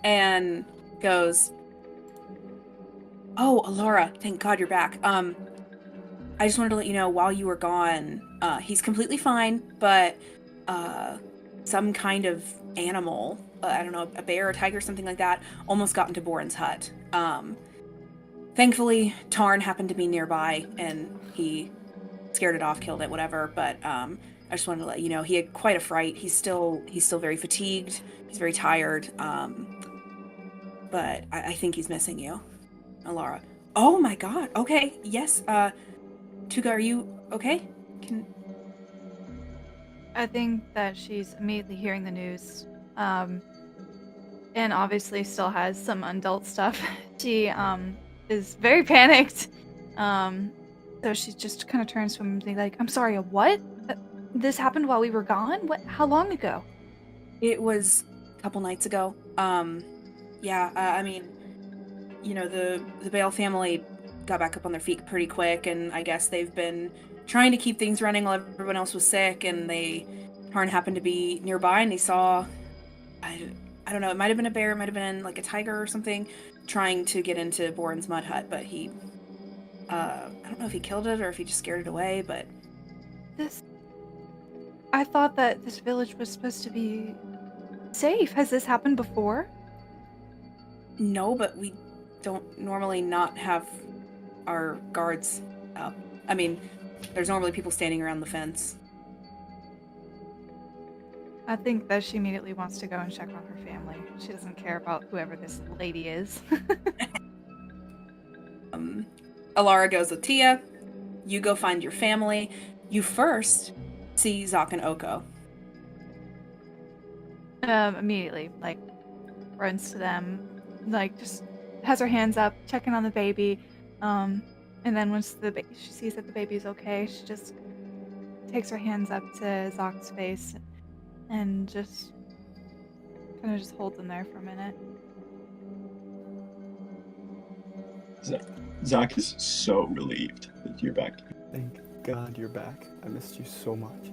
and goes, "Oh, Alara, thank God you're back. I just wanted to let you know, while you were gone, he's completely fine, but some kind of animal, I don't know, a bear, a tiger, something like that, almost got into Boren's hut. Thankfully, Tarn happened to be nearby, and he scared it off, killed it, whatever, but I just wanted to let you know, he had quite a fright. He's still very fatigued, he's very tired, but I think he's missing you." Alara: "Oh my God, okay, yes, Tuga, are you okay? I think that she's immediately hearing the news, and obviously still has some adult stuff. She is very panicked, so she just kind of turns to him and be like, "I'm sorry, a what? This happened while we were gone? What? How long ago?" It was a couple nights ago. Yeah, I mean, you know, the Bale family got back up on their feet pretty quick, and I guess they've been trying to keep things running while everyone else was sick, and Tarn happened to be nearby, and they saw, I don't know, it might have been a bear, it might have been like a tiger or something, trying to get into Boren's mud hut, but he, I don't know if he killed it or if he just scared it away, but... I thought that this village was supposed to be safe. Has this happened before? No, but we don't normally not have our guards up. I mean, there's normally people standing around the fence. I think that she immediately wants to go and check on her family. She doesn't care about whoever this lady is. Alara goes with Tia. You go find your family. You first see Zok and Oko. Immediately, like, runs to them, like, just has her hands up, checking on the baby, and then once she sees that the baby's okay, she just takes her hands up to Zok's face and just kind of just holds him there for a minute. Zach is so relieved that you're back. Thank God you're back. I missed you so much.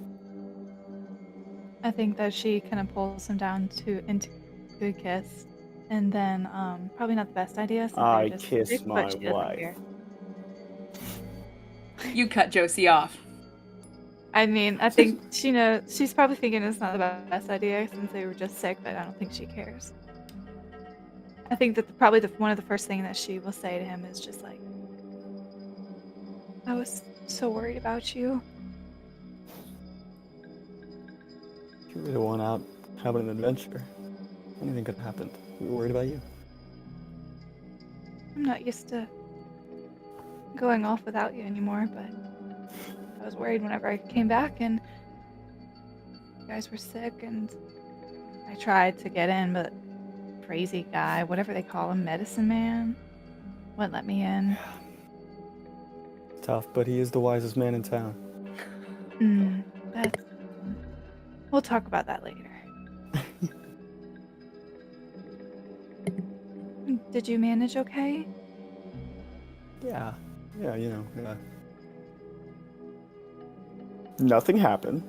I think that she kind of pulls him down into a kiss, and then probably not the best idea. Since I just kiss sick, my but she doesn't wife. care. You cut Josie off. I mean, I think she knows. She's probably thinking it's not the best idea since they were just sick, but I don't think she cares. I think that probably one of the first things that she will say to him is just like, "I was so worried about you." You really went out having an adventure. Anything could have happened. We were worried about you. I'm not used to going off without you anymore, but I was worried whenever I came back and you guys were sick, and I tried to get in, but crazy guy, whatever they call him, medicine man, wouldn't let me in. Tough, but he is the wisest man in town. We'll talk about that later. Did you manage okay? Yeah, you know, yeah. Nothing happened.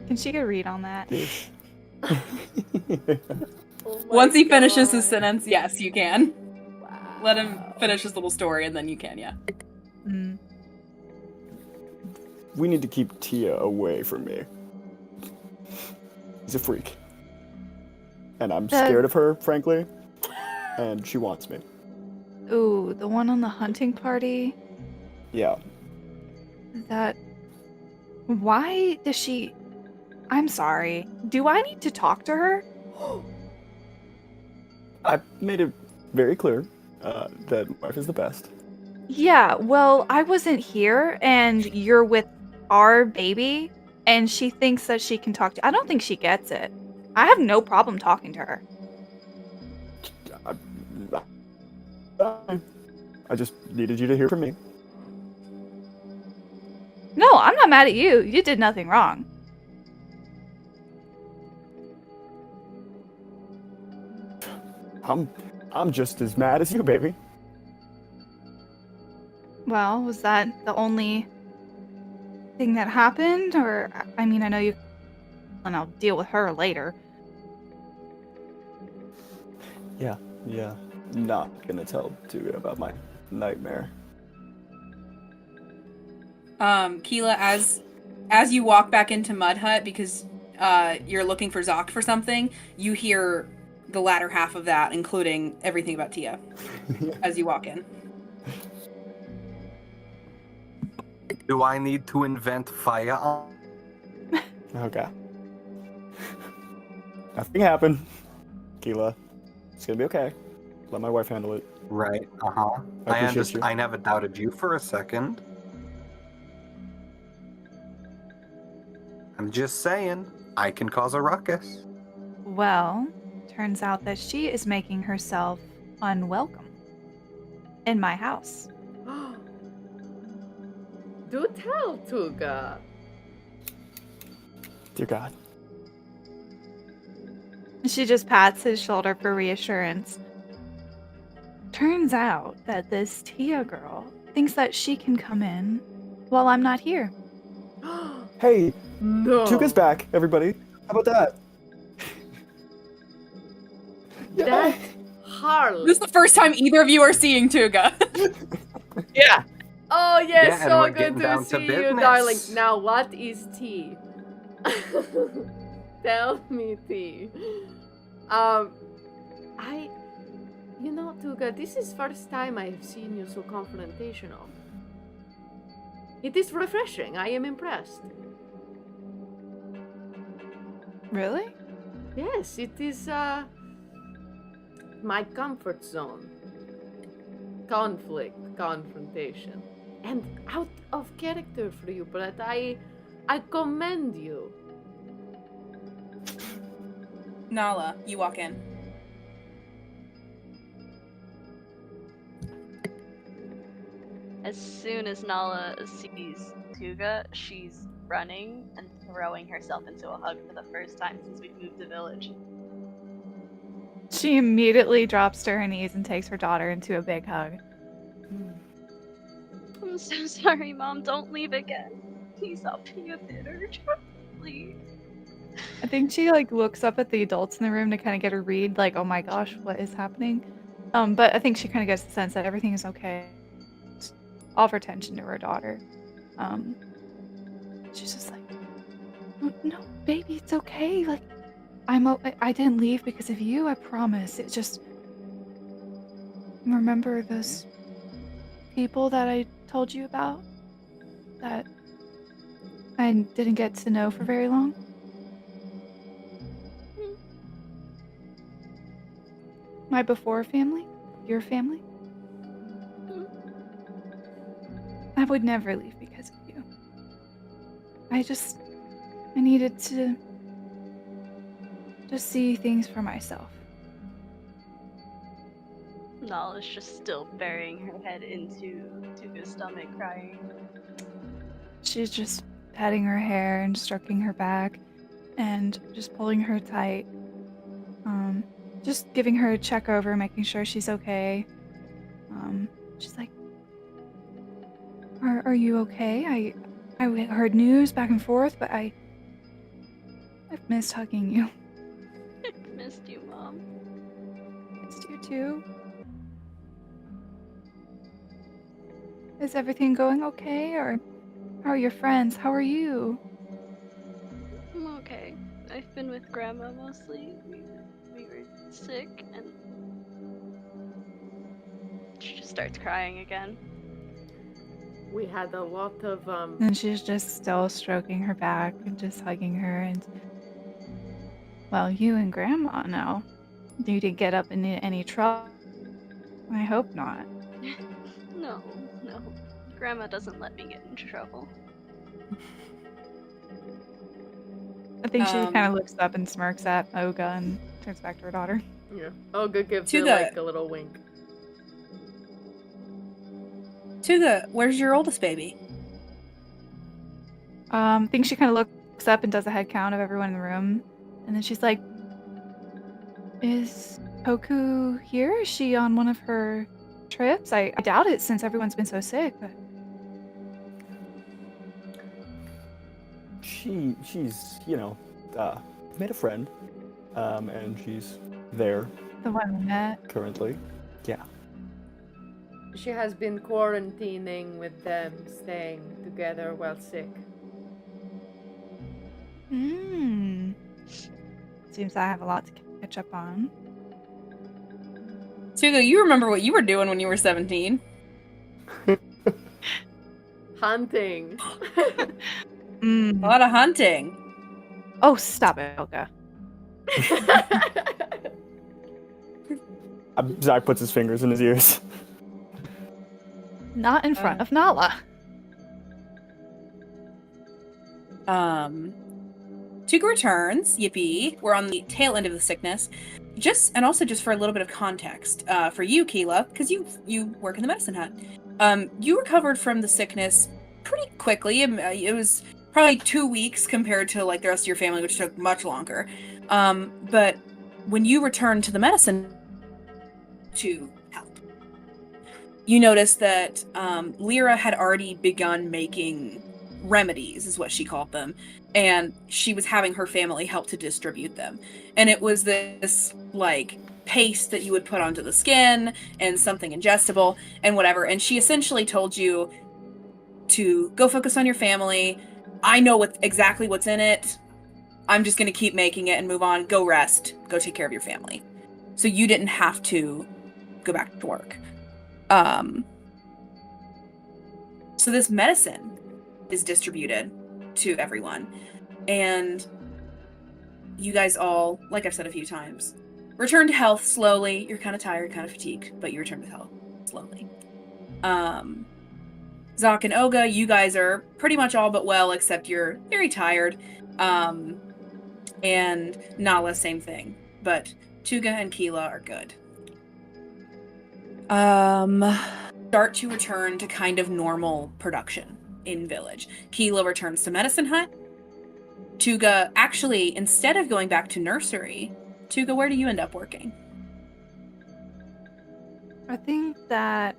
Can she get a read on that? Once he finishes his sentence, yes, you can. Wow. Let him finish his little story, and then you can, yeah. We need to keep Tia away from me. He's a freak. And I'm scared of her, frankly. And she wants me. Ooh, the one on the hunting party? Yeah. Why does she... I'm sorry. Do I need to talk to her? I made it very clear. that my wife is the best. Yeah, well, I wasn't here, and you're with our baby, and she thinks that she can talk to. I don't think she gets it. I have no problem talking to her. I just needed you to hear from me. No, I'm not mad at you. You did nothing wrong. I'm just as mad as you, baby. Well, was that the only thing that happened? Or, I mean, I know you. And I'll deal with her later. Yeah. Not gonna tell Tuga about my nightmare. Qeela, as you walk back into Mud Hut because you're looking for Zoc for something, you hear the latter half of that, including everything about Tia, as you walk in. Do I need to invent fire? Okay. Nothing happened. Qeela, it's gonna be okay. Let my wife handle it. Right. I appreciate you. I never doubted you for a second. I'm just saying, I can cause a ruckus. Well, turns out that she is making herself unwelcome in my house. Do tell, Tuga. Dear God. She just pats his shoulder for reassurance. Turns out that this Tia girl thinks that she can come in while I'm not here. Hey, No. Tuga's back, everybody. How about that? That's Harley. This is the first time either of you are seeing Tuga. Yeah. Oh, yes, Yeah, and so we're good getting to down to see you, business. darling. Now, what is tea? Tell me tea. You know, Tuga, this is first time I have seen you so confrontational. It is refreshing. I am impressed. Really? Yes, it is, my comfort zone. Conflict, confrontation. And out of character for you, but I commend you. Nala, you walk in. As soon as Nala sees Tuga, she's running and throwing herself into a hug for the first time since we've moved to village. She immediately drops to her knees and takes her daughter into a big hug. I'm so sorry, Mom. Don't leave again. Please, I'll be a bit urgent. Please. I think she looks up at the adults in the room to kind of get a read, like, oh my gosh, what is happening? But I think she kind of gets the sense that everything is okay. All of her attention to her daughter. She's just like, no, baby, it's okay. Like, I didn't leave because of you. I promise. It just remember those people that I told you about that I didn't get to know for very long. My before family, your family. I would never leave because of you. I needed to just see things for myself. Nala's just still burying her head into Tuga's stomach, crying. She's just petting her hair and stroking her back and just pulling her tight. Just giving her a check over, making sure she's okay. She's like, Are you okay? I heard news back and forth, but I've missed hugging you. I've missed you, Mom. Missed you too. Is everything going okay, or how are your friends? How are you? I'm okay. I've been with Grandma mostly. We were sick, and she just starts crying again. We had a lot of, And she's just still stroking her back and just hugging her. And well, you and Grandma now need to get up in any trouble. I hope not. No. Grandma doesn't let me get into trouble. I think she kind of looks up and smirks at Oga and turns back to her daughter. Yeah. Olga gives her Tuga. like a little wink. Tuga, where's your oldest baby? I think she kind of looks up and does a head count of everyone in the room, and then she's like, "Is Hoku here? Is she on one of her trips? I doubt it since everyone's been so sick." But she's made a friend, and she's there the one we met. currently. Yeah. She has been quarantining with them, staying together while sick. Seems I have a lot to catch up on. Tuga, you remember what you were doing when you were 17? Hunting. A lot of hunting. Oh, stop it, Oga. Zach puts his fingers in his ears. Not in front of Nala. Tuga returns. Yippee. We're on the tail end of the sickness. And also just for a little bit of context, for you, Qeela, because you work in the medicine hut. You recovered from the sickness pretty quickly. It was probably 2 weeks compared to like the rest of your family, which took much longer. But when you returned to the medicine to help, you noticed that Lyra had already begun making remedies, is what she called them, and she was having her family help to distribute them. And it was this like paste that you would put onto the skin and something ingestible and whatever. And she essentially told you to go focus on your family. I know exactly what's in it. I'm just going to keep making it and move on. Go rest. Go take care of your family. So you didn't have to go back to work. So this medicine is distributed to everyone. And you guys all, like I've said a few times, return to health slowly. You're kind of tired, kind of fatigued, but you return to health slowly. Zoc and Oga, you guys are pretty much all but well, except you're very tired. And Nala, same thing. But Tuga and Qeela are good. Start to return to kind of normal production in village. Qeela returns to medicine hut. Tuga, actually, instead of going back to nursery, Tuga, where do you end up working? I think that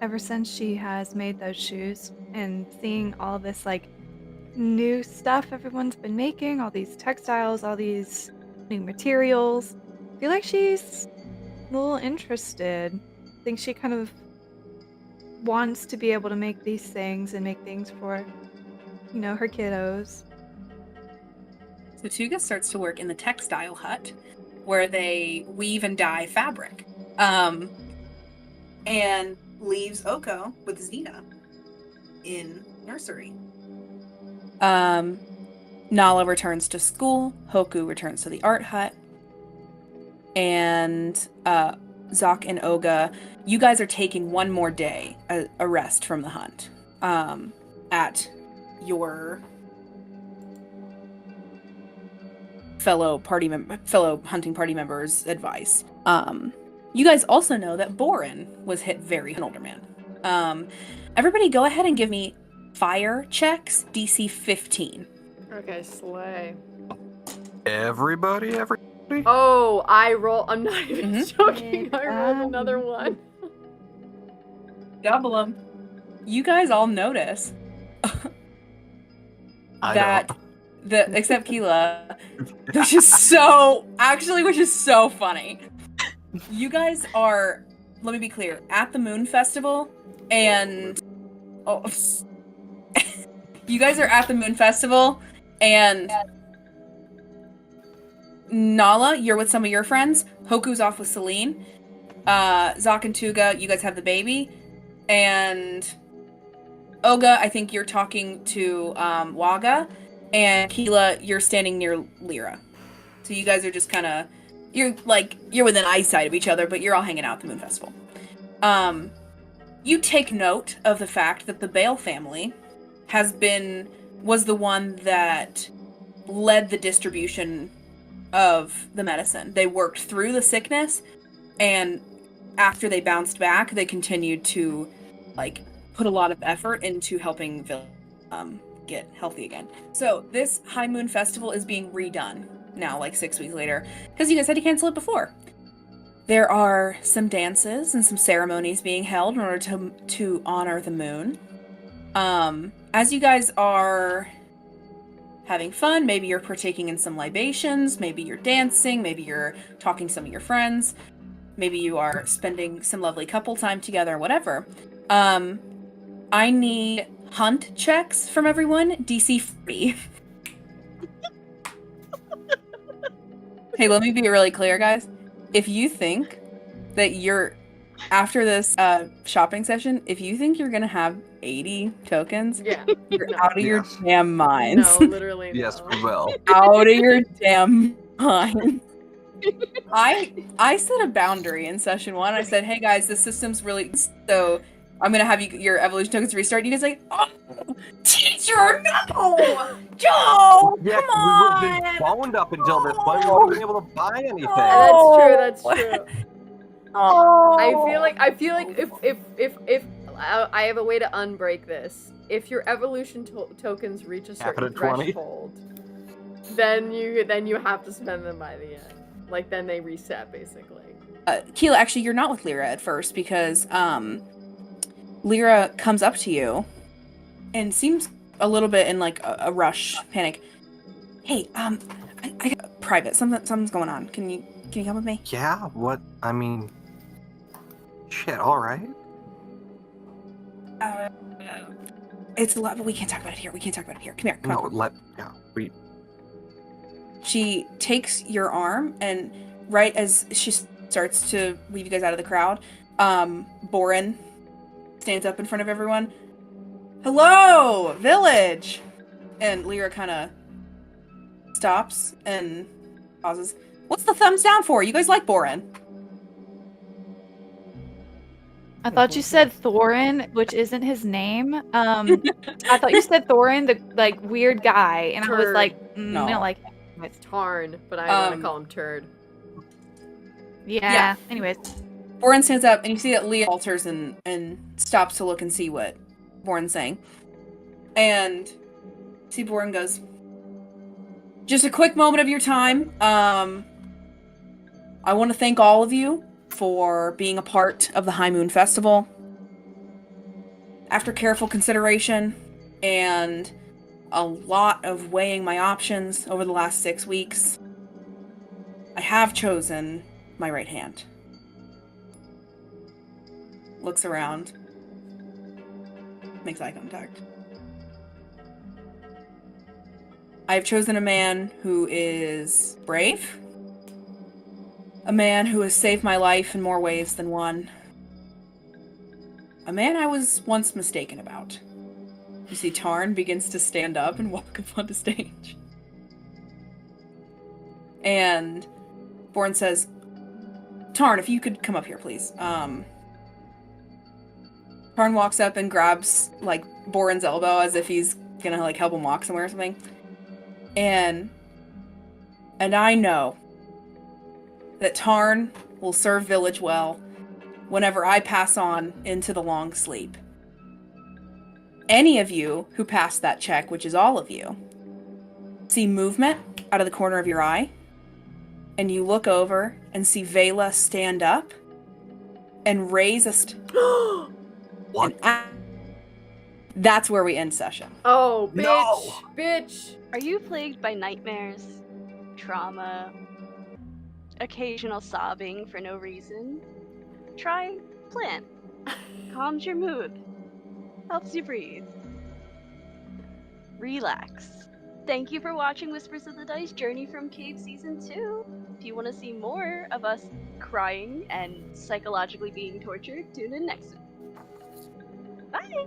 ever since she has made those shoes and seeing all this like new stuff everyone's been making, all these textiles, all these new materials, I feel like she's a little interested. I think she kind of wants to be able to make these things and make things for, her kiddos. So Tuga starts to work in the textile hut where they weave and dye fabric. And leaves Oko with Xena in nursery. Nala returns to school. Hoku returns to the art hut. And Zoc and Oga, you guys are taking one more day, a rest from the hunt, at your fellow hunting party members' advice. You guys also know that Boren was hit very an older man. Everybody go ahead and give me fire checks, DC 15. Okay, slay. Everybody? Oh, I'm not even joking. I rolled another one. Double them. You guys all notice except Qeela, which is so funny. You guys are, let me be clear, at the Moon Festival, and you guys are at the Moon Festival, and Nala, you're with some of your friends. Hoku's off with Celine. Zoc and Tuga, you guys have the baby, and Oga, I think you're talking to Waga, and Qeela, you're standing near Lyra. So you guys are just kind of, you're within eyesight of each other, but you're all hanging out at the Moon Festival. You take note of the fact that the Bale family was the one that led the distribution of the medicine. They worked through the sickness, and after they bounced back, they continued to, like, put a lot of effort into helping get healthy again. So this High Moon Festival is being redone now, like 6 weeks later, because you guys had to cancel it before. There are some dances and some ceremonies being held in order to honor the moon. As you guys are having fun, maybe you're partaking in some libations, maybe you're dancing, maybe you're talking to some of your friends, maybe you are spending some lovely couple time together, whatever. I need hunt checks from everyone, DC 40. Hey, let me be really clear, guys. If you think that after this shopping session, if you think you're gonna have 80 tokens, you're out of your damn minds. No, literally no. Yes, we will. Out of your damn mind. I set a boundary in session 1. I said, hey guys, the system's really, so I'm gonna have your evolution tokens restart. You guys are like, oh, teacher, no! Joe, Yeah, come on! we would have been boned up until this point. We wouldn't have been able to buy anything. That's true. Oh. I feel like if I have a way to unbreak this. If your evolution tokens reach a certain threshold, then you have to spend them by the end. Like, then they reset, basically. Qeela, actually, you're not with Lyra at first, because Lyra comes up to you and seems a little bit in, like, a rush, panic. Hey, I got private. Something's going on. Can you come with me? Yeah, what? I mean, shit, alright. It's a lot, but we can't talk about it here. Come here. Come on. She takes your arm, and right as she starts to leave you guys out of the crowd, Boren stands up in front of everyone. Hello, village! And Lyra kind of stops and pauses. What's the thumbs down for? You guys like Boren? I thought you said Thorin, which isn't his name. I thought you said Thorin, the, like, weird guy, and Turd. I was like, no. I don't like him. It's Tarn, but I want to call him Turd. Yeah. Anyways. Boren stands up, and you see that Leah alters and stops to look and see what Boren's saying. And see Boren goes, just a quick moment of your time. I want to thank all of you for being a part of the High Moon Festival. After careful consideration and a lot of weighing my options over the last 6 weeks, I have chosen my right hand. Looks around. Makes eye contact. I've chosen a man who is brave. A man who has saved my life in more ways than one. A man I was once mistaken about. You see Tarn begins to stand up and walk up onto stage. And Boren says, Tarn, if you could come up here, please. Tarn walks up and grabs, like, Boren's elbow as if he's gonna, like, help him walk somewhere or something. And I know that Tarn will serve Village well whenever I pass on into the long sleep. Any of you who pass that check, which is all of you, see movement out of the corner of your eye, and you look over and see Vela stand up and raise a What? That's where we end session. Oh, bitch! No! Bitch! Are you plagued by nightmares, trauma, occasional sobbing for no reason? Try plant. Calms your mood. Helps you breathe. Relax. Thank you for watching Whispers of the Dice Journey from Cave Season 2. If you want to see more of us crying and psychologically being tortured, tune in next week. Bye!